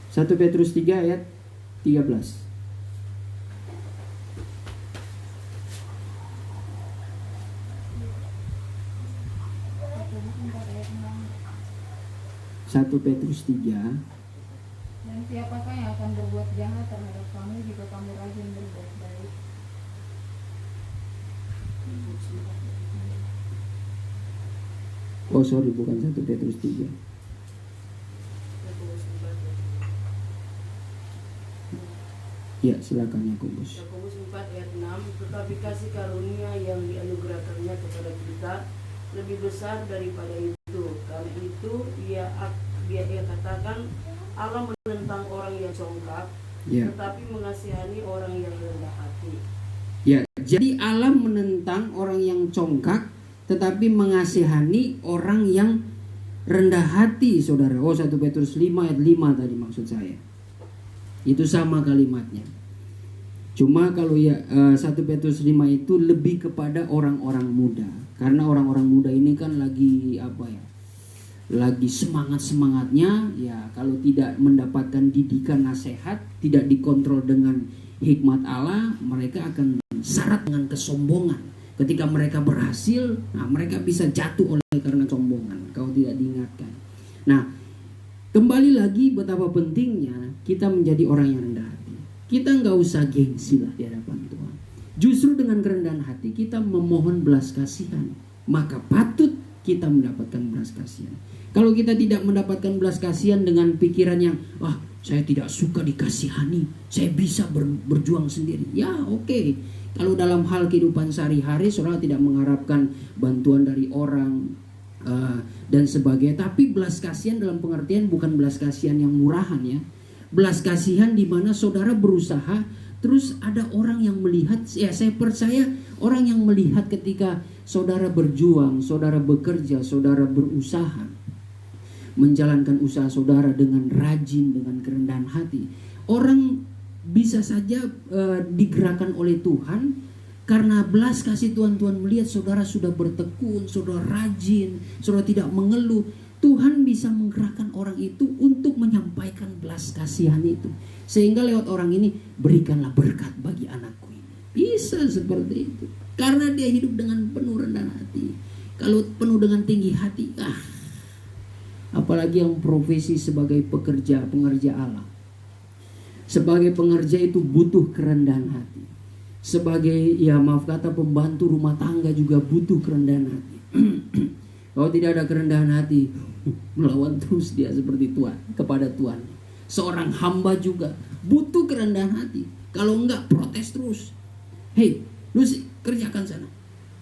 S3: Satu Petrus 3 ayat 13. 1 Petrus 3.
S2: Dan siapakah yang akan berbuat jahat terhadap kamu jika kamu rajin berbuat baik?
S3: Oh sorry, bukan 1 Petrus 3. Ya, silakan Yakobus.
S4: Yakobus 4 ayat 6. Tetapi kasih karunia yang dianugerahkannya kepada kita lebih besar daripada itu. Karena itu ia katakan, Allah menentang orang yang congkak, tetapi mengasihani orang yang rendah hati.
S3: Ya, Jadi Allah menentang orang yang congkak, tetapi mengasihani orang yang rendah hati, saudara. 1 Petrus 5 ayat 5 tadi maksud saya. Itu sama kalimatnya. Cuma kalau 1 Petrus 5 itu lebih kepada orang-orang muda. Karena orang-orang muda ini kan lagi lagi semangat-semangatnya ya, kalau tidak mendapatkan didikan nasihat, tidak dikontrol dengan hikmat Allah, mereka akan syarat dengan kesombongan. Ketika mereka berhasil, mereka bisa jatuh oleh karena sombongan kalau tidak diingatkan. Nah, kembali lagi betapa pentingnya kita menjadi orang yang rendah hati. Kita nggak usah gengsi lah di hadapan Tuhan. Justru dengan kerendahan hati kita memohon belas kasihan, maka patut kita mendapatkan belas kasihan. Kalau kita tidak mendapatkan belas kasihan dengan pikiran yang saya tidak suka dikasihani, saya bisa berjuang sendiri. Ya oke. Kalau dalam hal kehidupan sehari-hari saudara tidak mengharapkan bantuan dari orang dan sebagainya, tapi belas kasihan dalam pengertian bukan belas kasihan yang murahan ya. Belas kasihan di mana saudara berusaha, terus ada orang yang melihat. Ya saya percaya orang yang melihat ketika saudara berjuang, saudara bekerja, saudara berusaha, menjalankan usaha saudara dengan rajin, dengan kerendahan hati. Orang bisa saja digerakkan oleh Tuhan karena belas kasih Tuhan. Tuhan melihat saudara sudah bertekun, saudara rajin, saudara tidak mengeluh. Tuhan bisa menggerakkan orang itu untuk menyampaikan belas kasihan itu. Sehingga lewat orang ini, berikanlah berkat bagi anakku ini. Bisa seperti itu. Karena dia hidup dengan penuh rendah hati. Kalau penuh dengan tinggi hati, apalagi yang profesi sebagai pengerja Allah. Sebagai pengerja itu butuh kerendahan hati. Sebagai pembantu rumah tangga juga butuh kerendahan hati. Kalau tidak ada kerendahan hati, melawan terus dia seperti Tuhan kepada Tuhan. Seorang hamba juga butuh kerendahan hati. Kalau enggak protes terus. Hei, lu kerjakan sana.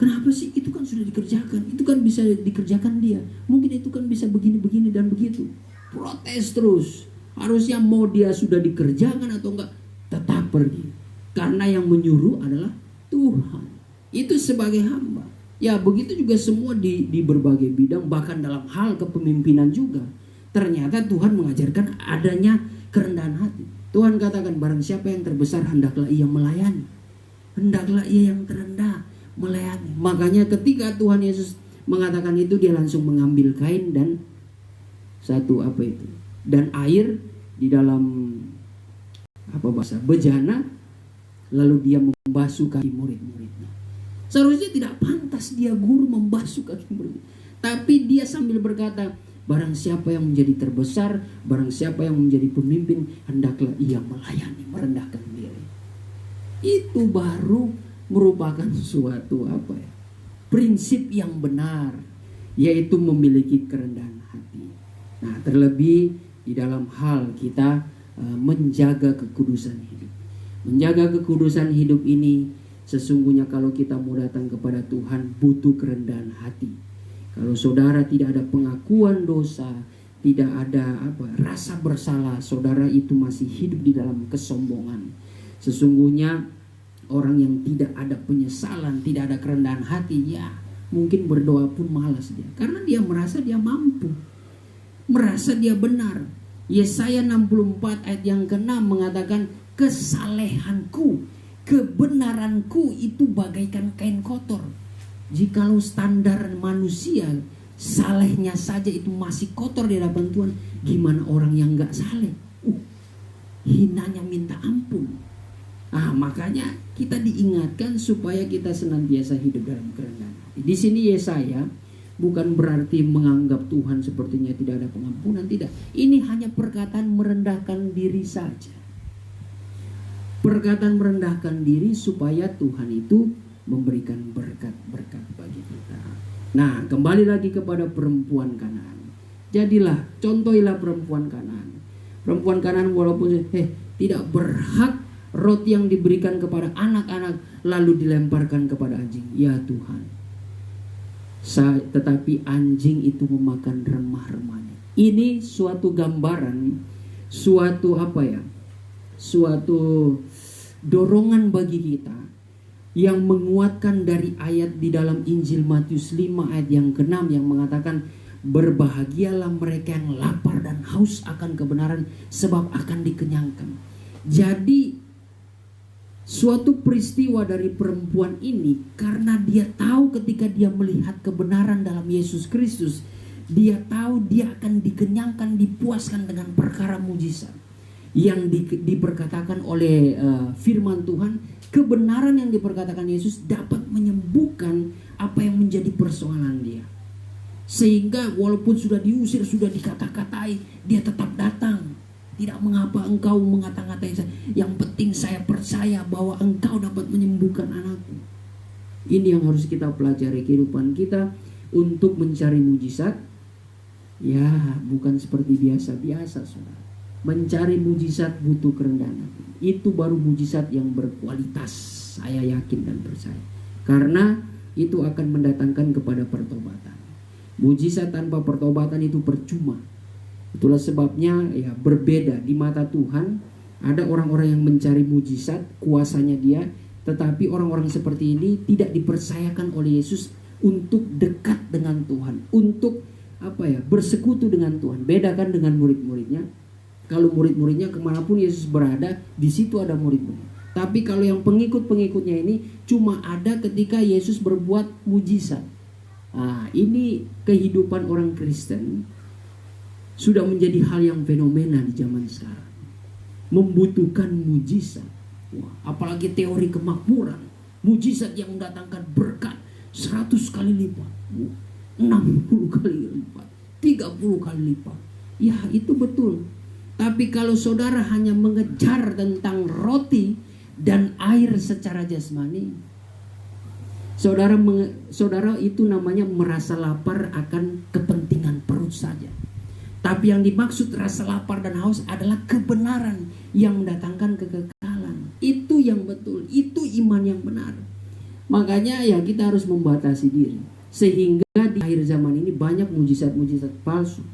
S3: Kenapa sih? Itu kan sudah dikerjakan. Itu kan bisa dikerjakan dia. Mungkin itu kan bisa begini dan begitu. Protes terus. Harusnya mau dia sudah dikerjakan atau enggak, tetap pergi. Karena yang menyuruh adalah Tuhan. Itu sebagai hamba. Ya begitu juga semua di berbagai bidang, bahkan dalam hal kepemimpinan juga. Ternyata Tuhan mengajarkan adanya kerendahan hati. Tuhan katakan barang siapa yang terbesar hendaklah ia melayani. Hendaklah ia yang terendah melayani. Makanya ketika Tuhan Yesus mengatakan itu, dia langsung mengambil kain dan dan air di dalam bejana, lalu dia membasuh kaki murid-muridnya. Seharusnya tidak pantas dia guru membasuh kaki murid. Tapi dia sambil berkata, barang siapa yang menjadi terbesar, barang siapa yang menjadi pemimpin, hendaklah ia melayani, merendahkan diri. Itu baru merupakan suatu prinsip yang benar, yaitu memiliki kerendahan hati. Nah, terlebih di dalam hal kita menjaga kekudusan hidup. Menjaga kekudusan hidup ini sesungguhnya kalau kita mau datang kepada Tuhan butuh kerendahan hati. Kalau saudara tidak ada pengakuan dosa, tidak ada rasa bersalah, saudara itu masih hidup di dalam kesombongan. Sesungguhnya orang yang tidak ada penyesalan, tidak ada kerendahan hati, ya mungkin berdoa pun malas dia. Karena dia merasa dia mampu, merasa dia benar. Yesaya 64 ayat yang ke-6 mengatakan, kesalehanku, kebenaranku itu bagaikan kain kotor. Jikalau standar manusia salehnya saja itu masih kotor di hadapan Tuhan, gimana orang yang gak saleh? Hinanya minta ampun. Makanya kita diingatkan supaya kita senantiasa hidup dalam kerendahan hati. Di sini Yesaya bukan berarti menganggap Tuhan sepertinya tidak ada pengampunan, tidak. Ini hanya perkataan merendahkan diri saja. Perkataan merendahkan diri supaya Tuhan itu memberikan berkat-berkat bagi kita. Nah, kembali lagi kepada perempuan Kanaan. Contohilah perempuan Kanaan. Perempuan Kanaan walaupun tidak berhak roti yang diberikan kepada anak-anak lalu dilemparkan kepada anjing. Ya Tuhan. Tetapi anjing itu memakan remah-remahnya. Ini suatu gambaran, suatu dorongan bagi kita yang menguatkan dari ayat di dalam Injil Matius 5 ayat yang ke-6 yang mengatakan, berbahagialah mereka yang lapar dan haus akan kebenaran, sebab akan dikenyangkan. Jadi suatu peristiwa dari perempuan ini, karena dia tahu ketika dia melihat kebenaran dalam Yesus Kristus, dia tahu dia akan dikenyangkan, dipuaskan dengan perkara mujizat yang diperkatakan oleh firman Tuhan. Kebenaran yang diperkatakan Yesus dapat menyembuhkan apa yang menjadi persoalan dia, sehingga walaupun sudah diusir, sudah dikata-katai, dia tetap datang. Tidak mengapa engkau mengata-ngatai saya, yang penting saya percaya bahwa engkau dapat menyembuhkan anakku. Ini yang harus kita pelajari kehidupan kita untuk mencari mujizat. Ya, bukan seperti biasa-biasa, saudara. Mencari mujizat butuh kerendahan hati. Itu baru mujizat yang berkualitas, saya yakin dan percaya. Karena itu akan mendatangkan kepada pertobatan. Mujizat tanpa pertobatan itu percuma. Itulah sebabnya ya berbeda di mata Tuhan. Ada orang-orang yang mencari mujizat, kuasanya dia, tetapi orang-orang seperti ini tidak dipercayakan oleh Yesus untuk dekat dengan Tuhan, untuk bersekutu dengan Tuhan. Bedakan dengan murid-muridnya. Kalau murid-muridnya kemanapun Yesus berada, di situ ada murid-murid. Tapi kalau yang pengikut-pengikutnya ini cuma ada ketika Yesus berbuat mujizat. Nah, ini kehidupan orang Kristen sudah menjadi hal yang fenomena di zaman sekarang. Membutuhkan mujizat. Wah, apalagi teori kemakmuran. Mujizat yang mendatangkan berkat 100 kali lipat. 60 kali lipat. 30 kali lipat. Ya, itu betul. Tapi kalau saudara hanya mengejar tentang roti dan air secara jasmani, saudara itu namanya merasa lapar akan kepentingan perut saja. Tapi yang dimaksud rasa lapar dan haus adalah kebenaran yang mendatangkan kekekalan. Itu yang betul, itu iman yang benar. Makanya ya kita harus membatasi diri. Sehingga di akhir zaman ini banyak mujizat-mujizat palsu,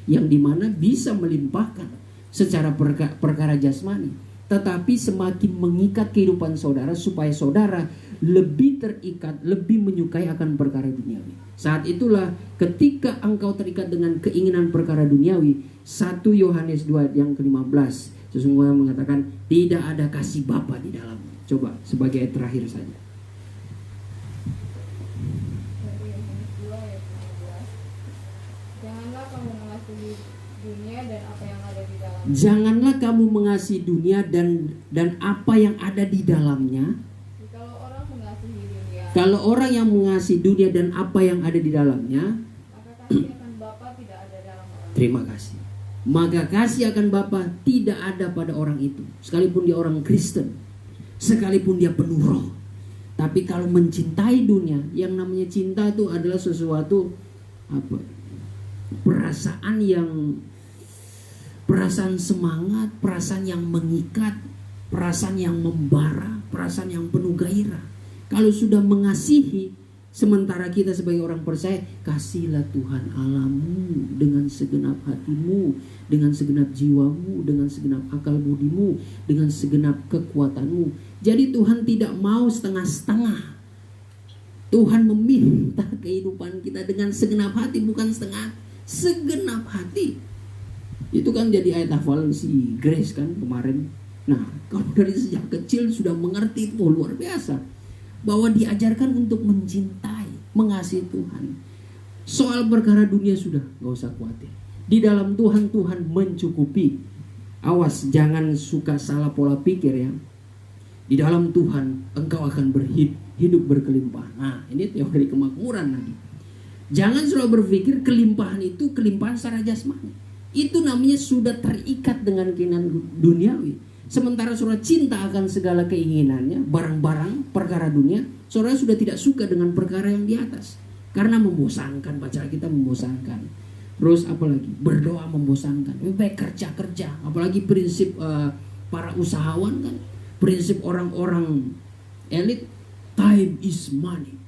S3: yang dimana bisa melimpahkan secara perkara jasmani, tetapi semakin mengikat kehidupan saudara supaya saudara lebih terikat, lebih menyukai akan perkara duniawi. Saat itulah ketika engkau terikat dengan keinginan perkara duniawi, 1 Yohanes 2 yang ke-15 sesungguhnya mengatakan tidak ada kasih Bapa di dalamnya. Coba sebagai ayat terakhir saja. Janganlah kamu mengasihi dunia dan apa yang ada di dalamnya. Kalau orang yang mengasihi dunia dan apa yang ada di dalamnya,
S2: maka kasih akan Bapa tidak ada dalam orang.
S3: Terima kasih. Maka kasih akan Bapa tidak ada pada orang itu, sekalipun dia orang Kristen, sekalipun dia penuh roh. Tapi kalau mencintai dunia, yang namanya cinta itu adalah sesuatu perasaan semangat, perasaan yang mengikat, perasaan yang membara, perasaan yang penuh gairah. Kalau sudah mengasihi, sementara kita sebagai orang percaya, kasihlah Tuhan Allahmu dengan segenap hatimu, dengan segenap jiwamu, dengan segenap akal budimu, dengan segenap kekuatanmu. Jadi Tuhan tidak mau setengah-setengah. Tuhan meminta kehidupan kita dengan segenap hati, bukan setengah, segenap hati. Itu kan jadi ayat hafalan si Grace kan kemarin. Nah, kalau dari sejak kecil sudah mengerti, luar biasa, bahwa diajarkan untuk mencintai, mengasihi Tuhan. Soal perkara dunia sudah, gak usah khawatir. Di dalam Tuhan, Tuhan mencukupi. Awas, jangan suka salah pola pikir ya. Di dalam Tuhan, engkau akan hidup berkelimpahan. Nah, ini teori kemakmuran lagi. Jangan selalu berpikir kelimpahan itu kelimpahan secara jasmani. Itu namanya sudah terikat dengan keinginan duniawi. Sementara saudara cinta akan segala keinginannya, barang-barang, perkara dunia, saudara sudah tidak suka dengan perkara yang di atas. Karena membosankan, baca kita membosankan. Terus apalagi? Berdoa membosankan. Lebih baik kerja. Apalagi prinsip para usahawan kan. Prinsip orang-orang elit, time is money.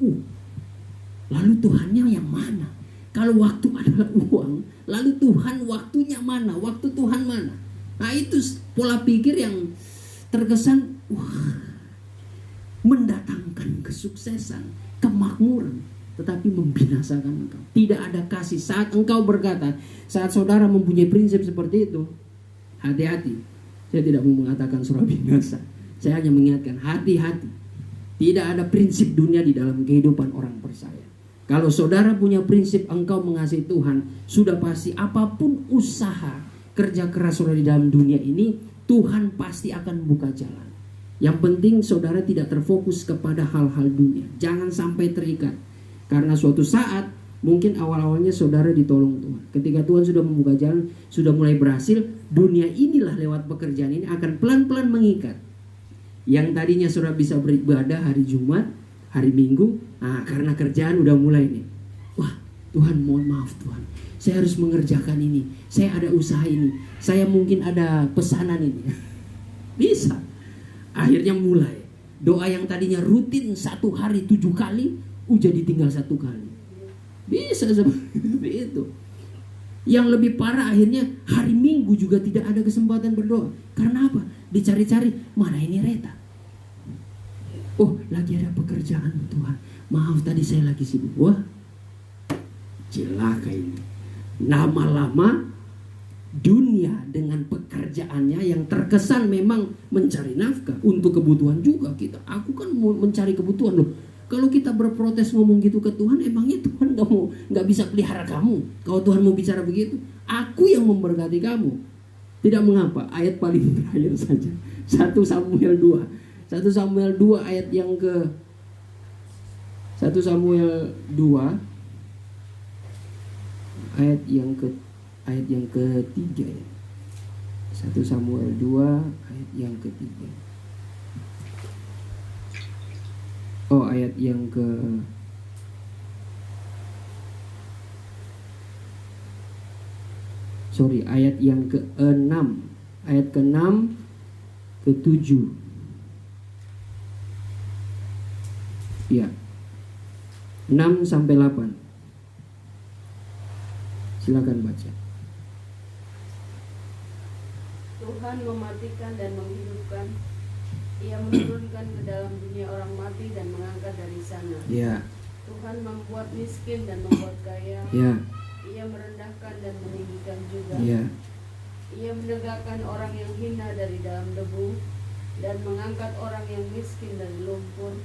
S3: Lalu Tuhannya yang mana? Kalau waktu adalah uang, lalu Tuhan waktunya mana? Waktu Tuhan mana? Nah itu pola pikir yang terkesan, mendatangkan kesuksesan, kemakmuran, tetapi membinasakan engkau. Tidak ada kasih. Saat engkau berkata, saat saudara mempunyai prinsip seperti itu, hati-hati. Saya tidak mau mengatakan surah binasa. Saya hanya mengingatkan, hati-hati. Tidak ada prinsip dunia di dalam kehidupan orang percaya. Kalau saudara punya prinsip engkau mengasihi Tuhan, sudah pasti apapun usaha kerja keras saudara di dalam dunia ini, Tuhan pasti akan buka jalan. Yang penting saudara tidak terfokus kepada hal-hal dunia. Jangan sampai terikat. Karena suatu saat mungkin awal-awalnya saudara ditolong Tuhan. Ketika Tuhan sudah membuka jalan, sudah mulai berhasil, dunia inilah lewat pekerjaan ini akan pelan-pelan mengikat. Yang tadinya saudara bisa beribadah hari Jumat, hari Minggu, karena kerjaan udah mulai nih. Wah, Tuhan mohon maaf Tuhan, saya harus mengerjakan ini, saya ada usaha ini, saya mungkin ada pesanan ini. Bisa. Akhirnya mulai. Doa yang tadinya rutin 1 hari 7 kali, jadi tinggal 1 kali. Bisa seperti itu. Yang lebih parah akhirnya hari Minggu juga tidak ada kesempatan berdoa. Karena apa? Dicari-cari, mana ini Reta? Oh, lagi ada pekerjaan Tuhan. Maaf tadi saya lagi sibuk. Wah, celaka ini. Lama-lama dunia dengan pekerjaannya yang terkesan memang mencari nafkah untuk kebutuhan juga kita. Aku kan mau mencari kebutuhan loh. Kalau kita berprotes ngomong gitu ke Tuhan, emangnya Tuhan nggak bisa pelihara kamu? Kalau Tuhan mau bicara begitu, aku yang memberkati kamu. Tidak mengapa. Ayat paling terakhir saja. 1 Samuel 2. 1 Samuel 2 ayat yang ke 1 Samuel 2 ayat yang ketiga ya. 1 Samuel 2 ayat yang ketiga. Oh, ayat yang ke ayat yang ke-6. Ayat ke-6 ke-7. Ya. 6 sampai 8. Silakan baca.
S4: Tuhan mematikan dan menghidupkan. Ia menurunkan ke dalam dunia orang mati dan mengangkat dari sana.
S3: Ya.
S4: Tuhan membuat miskin dan membuat kaya.
S3: Ya.
S4: Ia merendahkan dan meninggikan juga.
S3: Ya.
S4: Ia menegakkan orang yang hina dari dalam debu dan mengangkat orang yang miskin dari lumpur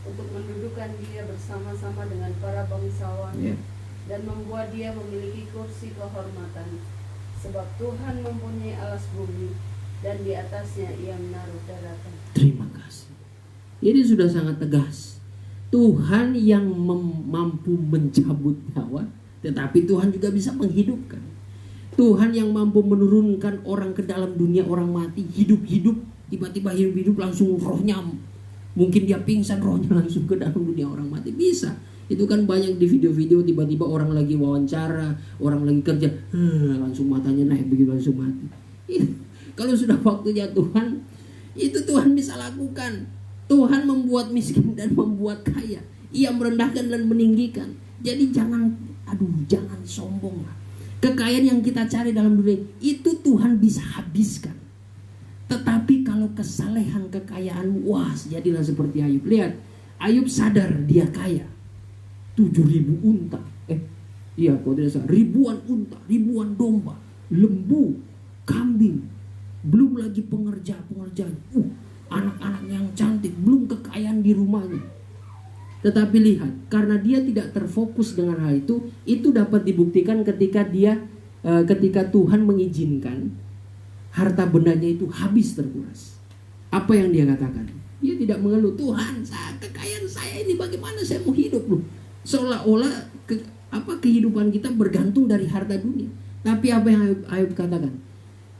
S4: untuk mendudukkan dia bersama-sama dengan para bangsawan.
S3: Ya.
S4: Dan membuat dia memiliki kursi kehormatan. Sebab Tuhan mempunyai alas bumi dan di atasnya ia menaruh daratan.
S3: Terima kasih. Ini sudah sangat tegas. Tuhan yang mampu mencabut nyawa, tetapi Tuhan juga bisa menghidupkan. Tuhan yang mampu menurunkan orang ke dalam dunia orang mati, hidup-hidup, tiba-tiba hidup-hidup langsung rohnya, mungkin dia pingsan, rohnya langsung ke dalam dunia orang mati. Bisa. Itu kan banyak di video-video, tiba-tiba orang lagi wawancara, orang lagi kerja, langsung matanya naik begitu langsung mati. Kalau sudah waktunya Tuhan, itu Tuhan bisa lakukan. Tuhan membuat miskin dan membuat kaya. Ia merendahkan dan meninggikan. Jadi jangan sombong lah. Kekayaan yang kita cari dalam dunia itu Tuhan bisa habiskan. Tetapi kalau kesalehan kekayaan, wah jadilah seperti Ayub. Lihat, Ayub sadar dia kaya. 7.000 unta. Kalau tidak salah, ribuan unta, ribuan domba, lembu, kambing. Belum lagi pengerjaan, anak-anak yang cantik, belum kekayaan di rumahnya. Tetapi lihat, karena dia tidak terfokus dengan hal itu dapat dibuktikan ketika Tuhan mengizinkan harta bendanya itu habis terkuras. Apa yang dia katakan? Dia tidak mengeluh, Tuhan, kekayaan saya ini bagaimana saya mau hidup loh. Seolah-olah kehidupan kita bergantung dari harta dunia. Tapi apa yang Ayub katakan?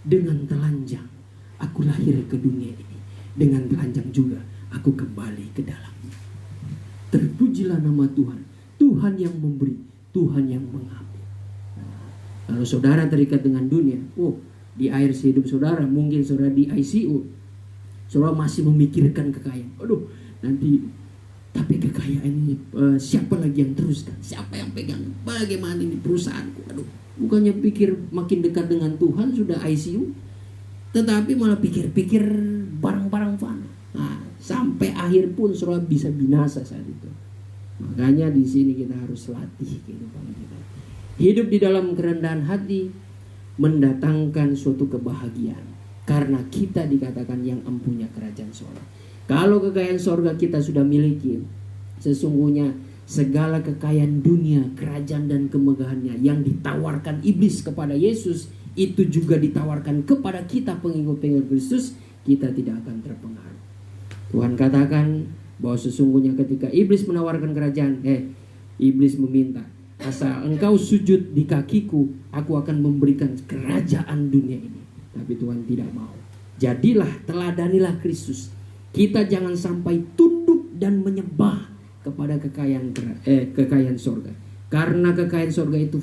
S3: Dengan telanjang aku lahir ke dunia ini, dengan telanjang juga aku kembali ke dalamnya. Terpujilah nama Tuhan. Tuhan yang memberi, Tuhan yang mengambil. Kalau saudara terikat dengan dunia, di akhir hidup saudara, mungkin saudara di ICU, saudara masih memikirkan kekayaan. Nanti tapi kekayaan ini siapa lagi yang teruskan? Siapa yang pegang? Bagaimana ini perusahaanku? Bukannya pikir makin dekat dengan Tuhan sudah ICU, tetapi malah pikir-pikir barang-barang fana. Sampai akhir pun saudara bisa binasa saat itu. Makanya di sini kita harus latih kehidupan kita. Hidup di dalam kerendahan hati mendatangkan suatu kebahagiaan. Karena kita dikatakan yang empunya kerajaan sorga. Kalau kekayaan sorga kita sudah miliki, sesungguhnya segala kekayaan dunia, kerajaan dan kemegahannya yang ditawarkan iblis kepada Yesus, itu juga ditawarkan kepada kita pengikut-pengikut Kristus, kita tidak akan terpengaruh. Tuhan katakan bahwa sesungguhnya ketika iblis menawarkan kerajaan, iblis meminta, asal engkau sujud di kakiku, aku akan memberikan kerajaan dunia ini. Tapi Tuhan tidak mau. Jadilah, teladanilah Kristus. Kita jangan sampai tunduk dan menyembah kepada kekayaan sorga. Karena kekayaan sorga itu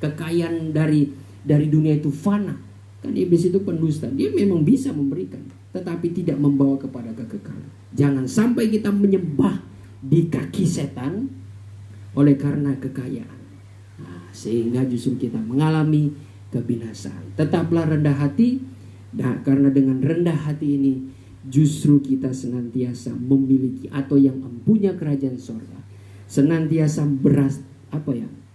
S3: kekayaan dari dunia itu fana. Kan iblis itu pendusta. Dia memang bisa memberikan, tetapi tidak membawa kepada kekekalan. Jangan sampai kita menyembah di kaki setan oleh karena kekayaan. Nah, sehingga justru kita mengalami kebinasaan. Tetaplah rendah hati. Nah, karena dengan rendah hati ini justru kita senantiasa memiliki atau yang mempunyai kerajaan sorga senantiasa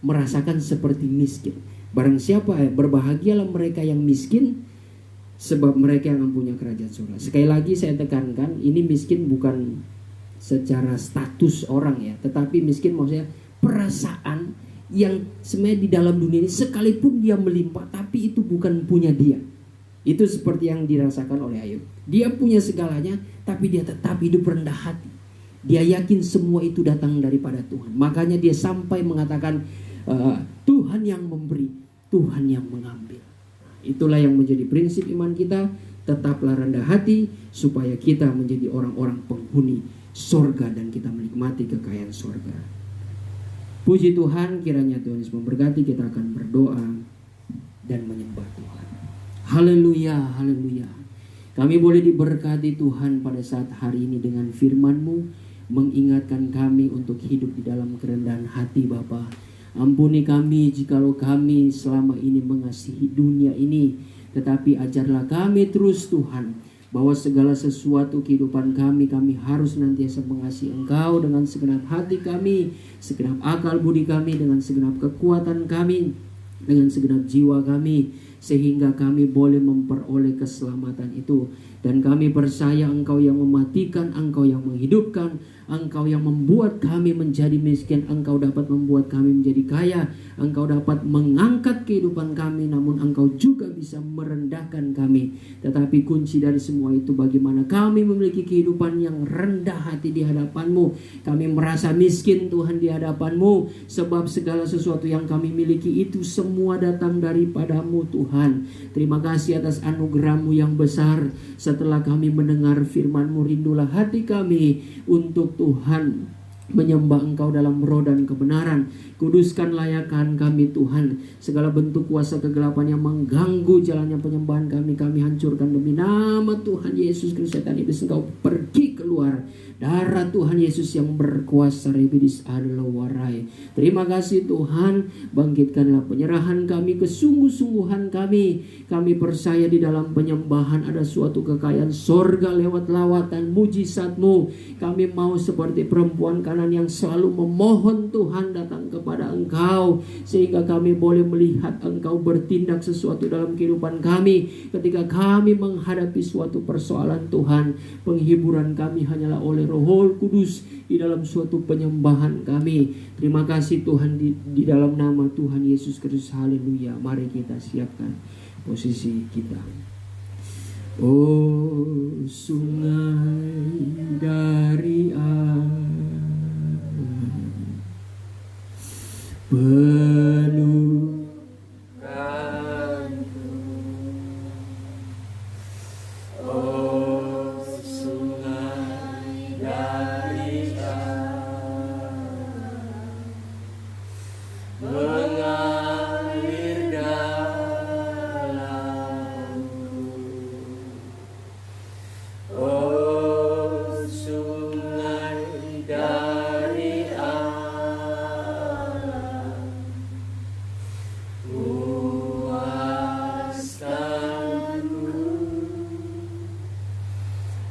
S3: merasakan seperti miskin. Barang siapa berbahagialah mereka yang miskin, sebab mereka yang mempunyai kerajaan sorga. Sekali lagi saya tekankan, ini miskin bukan secara status orang ya, tetapi miskin maksudnya perasaan yang sebenarnya di dalam dunia ini sekalipun dia melimpah, tapi itu bukan punya dia. Itu seperti yang dirasakan oleh Ayub. Dia punya segalanya, tapi dia tetap hidup rendah hati. Dia yakin semua itu datang daripada Tuhan. Makanya dia sampai mengatakan, Tuhan yang memberi, Tuhan yang mengambil. Itulah yang menjadi prinsip iman kita. Tetaplah rendah hati, supaya kita menjadi orang-orang penghuni sorga dan kita menikmati kekayaan sorga. Puji Tuhan, kiranya Tuhan Yesus memberkati. Kita akan berdoa dan menyembah Tuhan. Haleluya, haleluya. Kami boleh diberkati Tuhan pada saat hari ini dengan firman-Mu, mengingatkan kami untuk hidup di dalam kerendahan hati Bapa. Ampuni kami jikalau kami selama ini mengasihi dunia ini, tetapi ajarlah kami terus Tuhan, bahwa segala sesuatu kehidupan kami harus nantiasa mengasihi Engkau dengan segenap hati kami, segenap akal budi kami, dengan segenap kekuatan kami, dengan segenap jiwa kami, sehingga kami boleh memperoleh keselamatan itu. Dan kami percaya Engkau yang mematikan, Engkau yang menghidupkan, Engkau yang membuat kami menjadi miskin, Engkau dapat membuat kami menjadi kaya, Engkau dapat mengangkat kehidupan kami, namun Engkau juga bisa merendahkan kami. Tetapi kunci dari semua itu bagaimana kami memiliki kehidupan yang rendah hati di hadapan-Mu. Kami merasa miskin Tuhan di hadapan-Mu, sebab segala sesuatu yang kami miliki itu semua datang daripada-Mu Tuhan. Terima kasih atas anugerah-Mu yang besar. Setelah kami mendengar firman-Mu, rindulah hati kami untuk Tuhan menyembah Engkau dalam roh dan kebenaran. Kuduskan layakan kami Tuhan. Segala bentuk kuasa kegelapan yang mengganggu jalannya penyembahan kami hancurkan demi nama Tuhan Yesus Kristus. Setan iblis Engkau pergi keluar. Darah Tuhan Yesus yang berkuasa rebidis adalah warai. Terima kasih Tuhan. Bangkitkanlah penyerahan kami, kesungguh-sungguhan kami. Kami percaya di dalam penyembahan ada suatu kekayaan sorga lewat lawatan mujizat-Mu. Kami mau seperti perempuan Kanan yang selalu memohon Tuhan datang kepada Engkau, sehingga kami boleh melihat Engkau bertindak sesuatu dalam kehidupan kami. Ketika kami menghadapi suatu persoalan Tuhan, penghiburan kami hanyalah oleh Roh Kudus di dalam suatu penyembahan kami. Terima kasih Tuhan di dalam nama Tuhan Yesus Kristus. Haleluya. Mari kita siapkan posisi kita. Oh, sungai dari air penuhkanku, oh sungai dari mengalir dalamku, oh sungai dari puaskanku,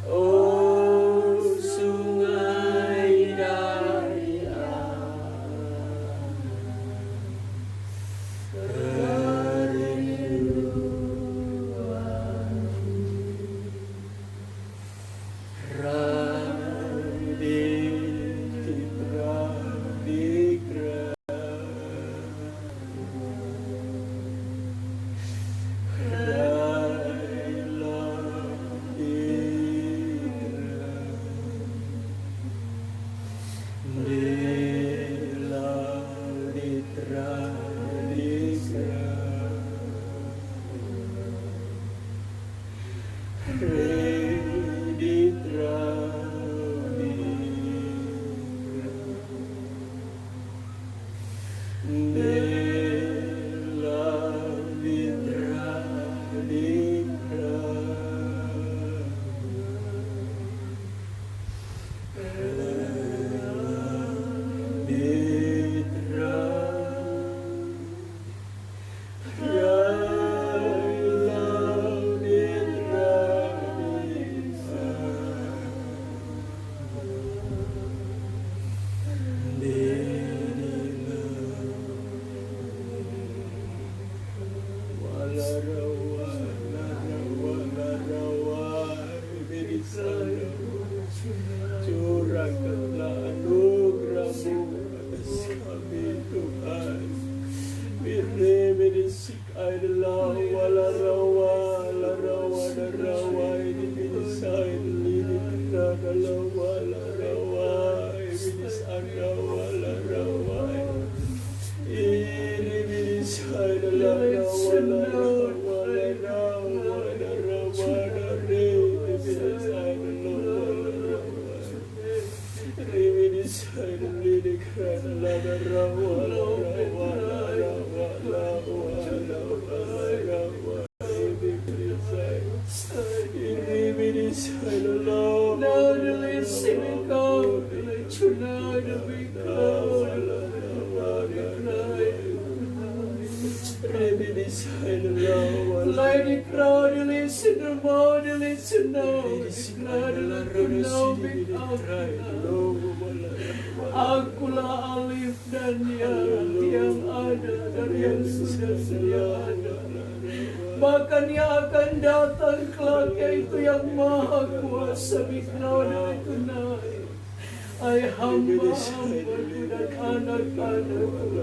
S3: oh
S7: Curahkanlah anugerah-Mu atas kami Tuhan. Birisik adalah wala rawa ini binisai ini adalah wala rawa binis ada wala rawa ini binisai adalah wala rawa dari binisai Akulah Alif dan yang ada dan yang sudah sedia ada. Bahkan yang akan datang kelak, yaitu yang Maha Kuasa, Mikna tunai. Hai hamba-hambaku dan anak-anakku,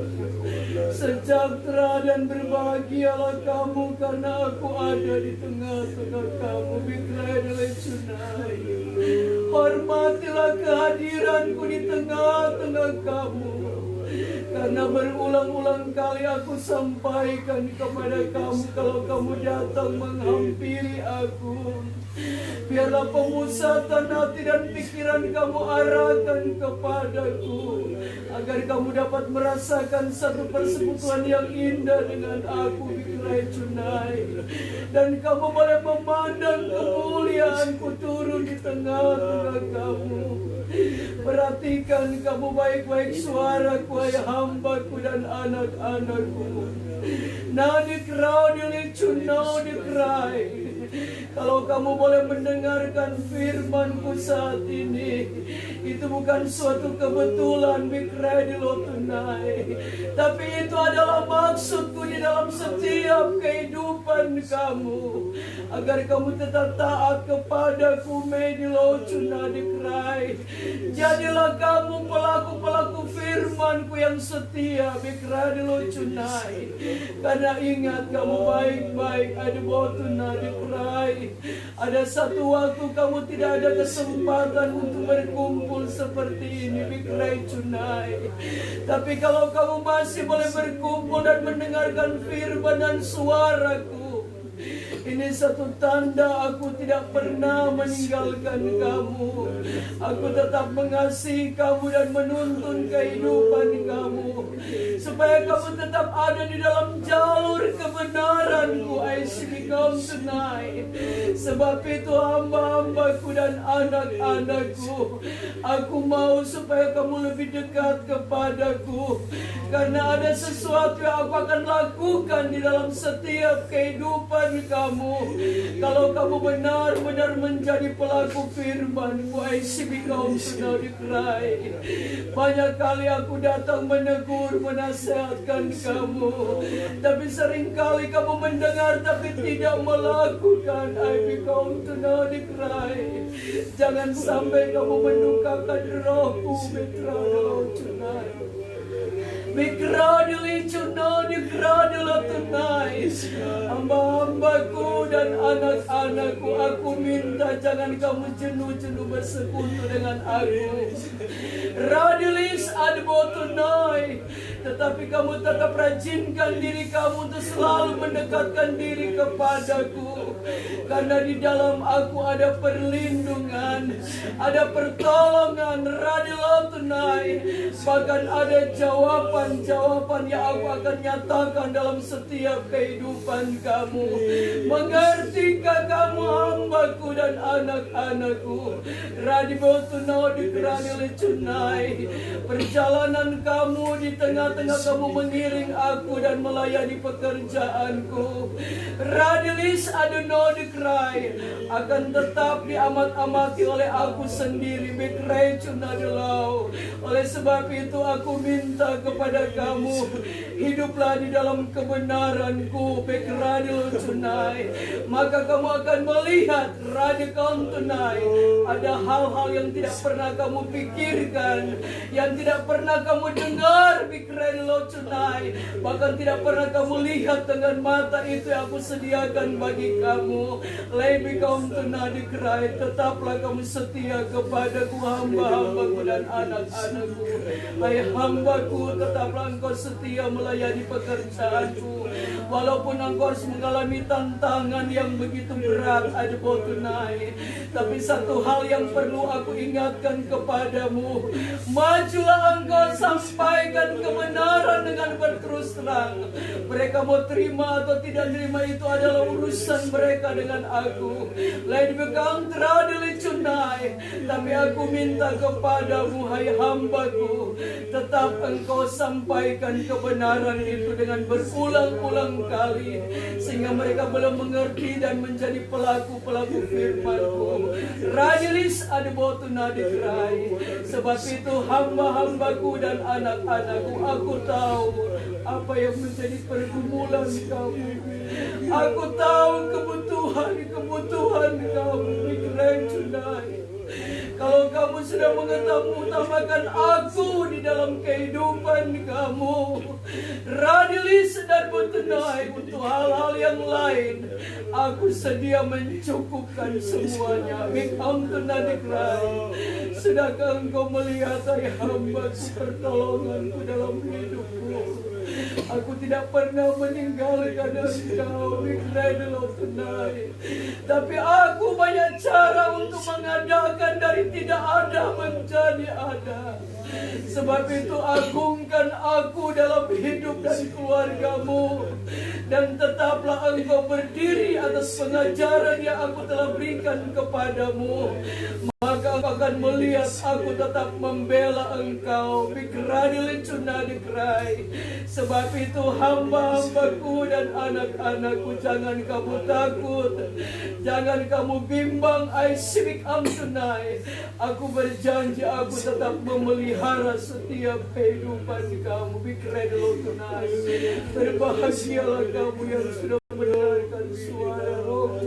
S7: sejahtera dan berbahagialah kamu karena aku ada di tengah-tengah kamu. Bikrai. Hormatilah kehadiranku di tengah-tengah kamu, karena berulang-ulang kali aku sampaikan kepada kamu, kalau kamu datang menghampiri aku, biarlah pemusatan hati dan pikiran kamu arahkan kepadaku, agar kamu dapat merasakan satu persekutuan yang indah dengan aku, Bikrai Cunai. Dan kamu boleh memandang kemuliaanku turun di tengah-tengah kamu. Perhatikan kamu baik-baik suaraku, hai hambaku dan anak-anakku. Nadikrau dilicunau dikrai. Kalau kamu boleh mendengarkan firman-Ku saat ini, itu bukan suatu kebetulan, Bikrai di Lotunai, tapi itu adalah maksud-Ku di dalam setiap kehidupan kamu, agar kamu tetap taat kepadaku, Medi Locuna Dikrai. Jadilah kamu pelaku-pelaku firman-Ku yang setia, Bikrai di Locunai. Karena ingat, kamu baik-baik ada Botuna Dikrai. Ada satu waktu kamu tidak ada kesempatan untuk berkumpul seperti ini, Bikrai Cunai. Tapi kalau kamu masih boleh berkumpul dan mendengarkan firman dan suaraku, ini satu tanda aku tidak pernah meninggalkan kamu. Aku tetap mengasihi kamu dan menuntun kehidupan kamu, supaya kamu tetap ada di dalam jalur kebenaran-Ku, Aisyikam tunai. Sebab itu hamba-hambaku dan anak-anakku, aku mau supaya kamu lebih dekat kepadaku, karena ada sesuatu yang aku akan lakukan di dalam setiap kehidupan kamu. kamu. Kalau kamu benar-benar menjadi pelaku firman-Mu, I speak out now declare. Banyak kali aku datang menegur, menasihatkan kamu, tapi seringkali kamu mendengar tapi tidak melakukan. I become to now declare. Jangan sampai kamu mendukakan rohku, Betrado tonight. Mikradili cuna dikradila tonight. Hamba-hambaku dan anak-anakku, aku minta jangan kamu jenuh-jenuh bersekutu dengan aku. Radilis adbo tonight. Tetapi kamu tetap rajinkan diri kamu untuk selalu mendekatkan diri kepadaku. Karena di dalam aku ada perlindungan, ada pertolongan, radila tonight. Bahkan ada jawaban yang aku akan nyatakan dalam setiap kehidupan kamu. Mengertikah kamu hambaku dan anak-anakku? Radibo tunau dikradili cunai. Perjalanan kamu di tengah-tengah kamu mengiring aku dan melayani pekerjaanku. Radilis aduno dikrai akan tetap diamat-amati oleh aku sendiri. Bekrai cunadelau. Oleh sebab itu aku minta kepada kamu, hiduplah di dalam kebenaranku, Bekradil tunai. Maka kamu akan melihat radikal tunai. Ada hal-hal yang tidak pernah kamu pikirkan, yang tidak pernah kamu dengar, Bekradil tunai. Bahkan tidak pernah kamu lihat dengan mata itu yang aku sediakan bagi kamu. Lebih kaum tunai dikrai, tetaplah kamu setia kepadaku, hamba-hambaku dan anak-anakku. Hai hambaku, tetaplah engkau setia melayani pekerjaanku. Walaupun engkau harus mengalami tantangan yang begitu berat, adebo tunai. Tapi satu hal yang perlu aku ingatkan kepadamu, majulah engkau sampaikan kebenaran dengan berterus terang. Mereka mau terima atau tidak terima itu adalah urusan mereka dengan aku. Lain bekam teradili cunai. Tapi aku minta kepadamu, hai hambaku, tetap engkau sampaikan kebenaran itu dengan berulang-ulang kali, sehingga mereka belum mengerti dan menjadi pelaku-pelaku firman-Mu. Radilis adebo tunadikrai. Sebab itu hamba-hambaku dan anak-anakku, aku tahu apa yang menjadi pergumulan kamu. Aku tahu kebutuhan kamu. Mikrai tunai. Kalau kamu sudah mengutamakan aku di dalam kehidupan kamu, radilis dan bertenai untuk hal-hal yang lain, aku sedia mencukupkan semuanya. Mikam tunadikrai. Sudahkah engkau melihat, hai hambaku, pertolonganku dalam hidupku? Aku tidak pernah meninggalkan engkau, tunai. Tapi aku banyak cara untuk mengadakan dari tidak ada menjadi ada. Sebab itu agungkan aku dalam hidup dan keluargamu. Dan tetaplah engkau berdiri atas pengajaran yang aku telah berikan kepadamu. Maka engkau akan melihat aku tetap membela engkau. Bikradil cunadikrai. Sebab itu hamba-hambaku dan anak-anakku, jangan kamu takut, jangan kamu bimbang. I speak tunai. Aku berjanji aku tetap memelihara setiap kehidupan kamu. Bikradil tunai. Berbahagialah kamu yang sudah mendengarkan suara Roh.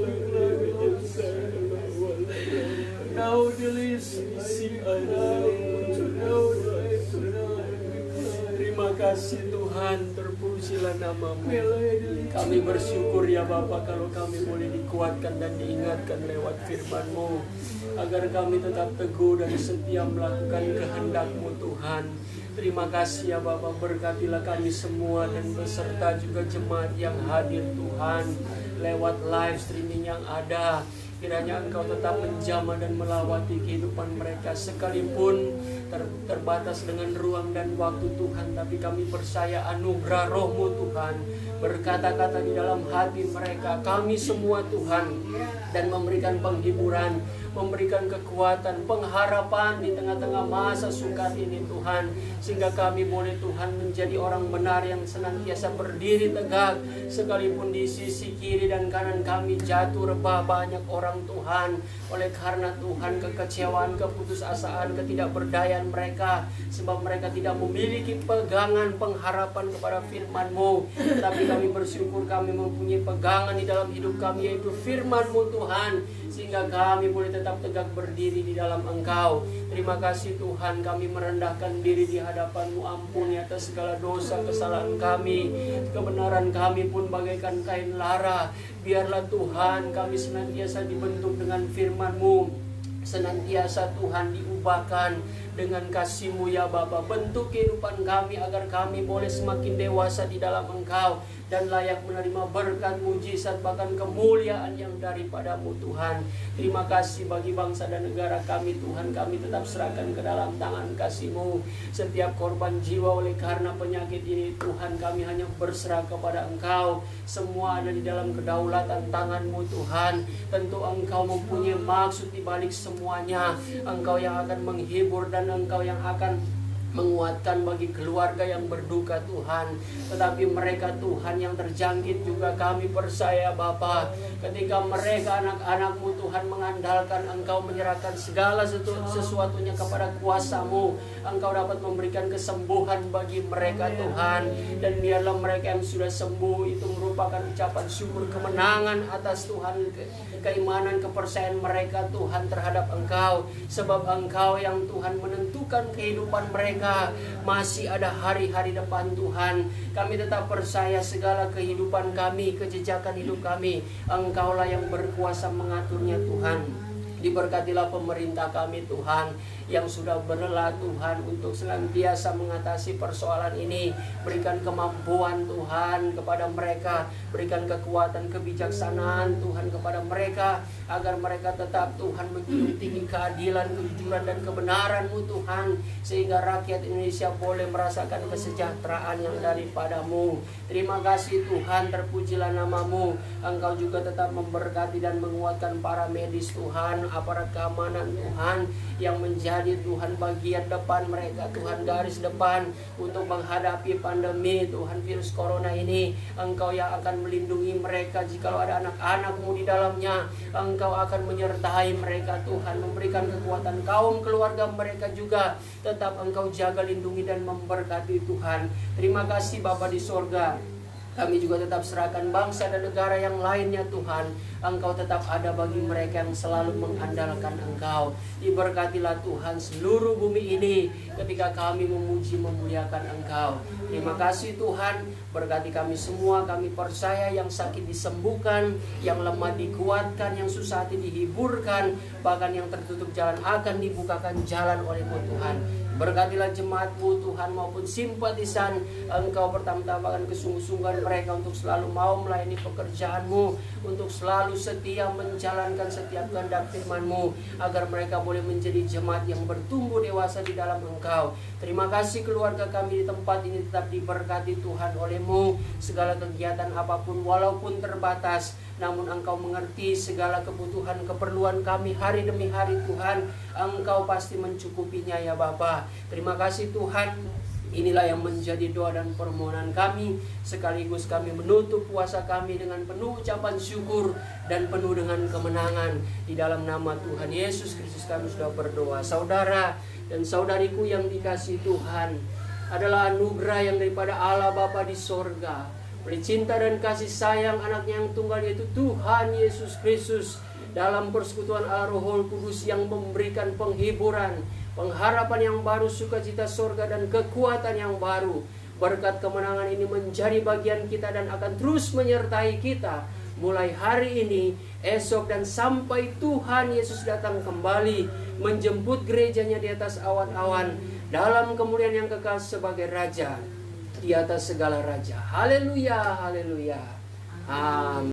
S7: Now the list.
S8: Terima kasih Tuhan, terpujilah nama-Mu. Kami bersyukur ya Bapa kalau kami boleh dikuatkan dan diingatkan lewat firman-Mu, agar kami tetap teguh dan setia melakukan kehendak-Mu Tuhan. Terima kasih ya Bapa, berkatilah kami semua dan beserta juga jemaat yang hadir Tuhan lewat live streaming yang ada. Kiranya Engkau tetap menjamah dan melawati kehidupan mereka, sekalipun terbatas dengan ruang dan waktu Tuhan, tapi kami percaya anugerah Roh-Mu Tuhan berkata-kata di dalam hati mereka, kami semua Tuhan, dan memberikan penghiburan, memberikan kekuatan, pengharapan di tengah-tengah masa sukar ini Tuhan, sehingga kami boleh Tuhan menjadi orang benar yang senantiasa berdiri tegak, sekalipun di sisi kiri dan kanan kami jatuh rebah banyak orang Tuhan, oleh karena Tuhan kekecewaan, keputusasaan, ketidakberdayaan mereka, sebab mereka tidak memiliki pegangan pengharapan kepada firman-Mu. Tapi kami bersyukur kami mempunyai pegangan di dalam hidup kami, yaitu firman-Mu Tuhan, sehingga kami boleh tetap tegak berdiri di dalam Engkau. Terima kasih Tuhan, kami merendahkan diri di hadapan-Mu. Ampuni atas segala dosa kesalahan kami, kebenaran kami pun bagaikan kain lara. Biarlah Tuhan kami senantiasa dibentuk dengan firman-Mu, senantiasa Tuhan diubahkan dengan kasih-Mu ya Bapa. Bentuk kehidupan kami agar kami boleh semakin dewasa di dalam Engkau dan layak menerima berkat, mujizat, bahkan kemuliaan yang daripada-Mu Tuhan. Terima kasih bagi bangsa dan negara kami Tuhan, kami tetap serahkan ke dalam tangan kasih-Mu. Setiap korban jiwa oleh karena penyakit ini Tuhan, kami hanya berserah kepada Engkau. Semua ada di dalam kedaulatan tangan-Mu Tuhan. Tentu Engkau mempunyai maksud di balik semuanya. Engkau yang akan menghibur dan Engkau yang akan menguatkan bagi keluarga yang berduka Tuhan. Tetapi mereka Tuhan yang terjangkit juga kami percaya Bapa, ketika mereka anak-anak-Mu Tuhan mengandalkan Engkau, menyerahkan segala sesuatunya kepada kuasa-Mu, Engkau dapat memberikan kesembuhan bagi mereka Tuhan. Dan biarlah mereka yang sudah sembuh itu merupakan ucapan syukur, kemenangan atas Tuhan, keimanan, kepercayaan mereka Tuhan terhadap Engkau. Sebab Engkau yang Tuhan menentukan kehidupan mereka. Masih ada hari-hari depan Tuhan. Kami tetap percaya segala kehidupan kami, kejejakan hidup kami, Engkaulah yang berkuasa mengaturnya Tuhan. Diberkatilah pemerintah kami Tuhan, yang sudah berlelah Tuhan untuk senantiasa mengatasi persoalan ini. Berikan kemampuan Tuhan kepada mereka, berikan kekuatan, kebijaksanaan Tuhan kepada mereka, agar mereka tetap Tuhan menjunjung tinggi keadilan, kejujuran dan kebenaran-Mu Tuhan, sehingga rakyat Indonesia boleh merasakan kesejahteraan yang daripada-Mu. Terima kasih Tuhan, terpujilah nama-Mu. Engkau juga tetap memberkati dan menguatkan para medis Tuhan, aparat keamanan Tuhan, yang menjadi Tuhan bagian depan mereka Tuhan, garis depan untuk menghadapi pandemi Tuhan virus corona ini. Engkau yang akan melindungi mereka. Jikalau ada anak-anak-Mu di dalamnya, Engkau akan menyertai mereka Tuhan, memberikan kekuatan kaum keluarga mereka juga. Tetap Engkau jaga, lindungi dan memberkati Tuhan. Terima kasih Bapa di sorga. Kami juga tetap serahkan bangsa dan negara yang lainnya Tuhan. Engkau tetap ada bagi mereka yang selalu mengandalkan Engkau. Diberkatilah Tuhan seluruh bumi ini ketika kami memuji memuliakan Engkau. Terima kasih Tuhan, berkati kami semua. Kami percaya yang sakit disembuhkan, yang lemah dikuatkan, yang susah hati dihiburkan, bahkan yang tertutup jalan akan dibukakan jalan oleh-Mu Tuhan. Berkatilah jemaat-Mu Tuhan maupun simpatisan. Engkau pertama-tama kesungguh-sungguhan mereka untuk selalu mau melayani pekerjaan-Mu, untuk selalu setia menjalankan setiap kehendak firman-Mu, agar mereka boleh menjadi jemaat yang bertumbuh dewasa di dalam Engkau. Terima kasih keluarga kami di tempat ini tetap diberkati Tuhan oleh-Mu. Segala kegiatan apapun walaupun terbatas, namun Engkau mengerti segala kebutuhan keperluan kami hari demi hari Tuhan. Engkau pasti mencukupinya ya Bapa. Terima kasih Tuhan. Inilah yang menjadi doa dan permohonan kami. Sekaligus kami menutup puasa kami dengan penuh ucapan syukur dan penuh dengan kemenangan. Di dalam nama Tuhan Yesus Kristus kami sudah berdoa. Saudara dan saudariku yang dikasihi Tuhan, adalah anugerah yang daripada Allah Bapa di sorga, oleh cinta dan kasih sayang anaknya yang tunggal, yaitu Tuhan Yesus Kristus, dalam persekutuan Allah Roh Kudus yang memberikan penghiburan, pengharapan yang baru, sukacita sorga dan kekuatan yang baru. Berkat kemenangan ini menjadi bagian kita dan akan terus menyertai kita mulai hari ini, esok, dan sampai Tuhan Yesus datang kembali menjemput gerejanya di atas awan-awan dalam kemuliaan yang kekal sebagai Raja di atas segala raja. Haleluya, haleluya. Amin.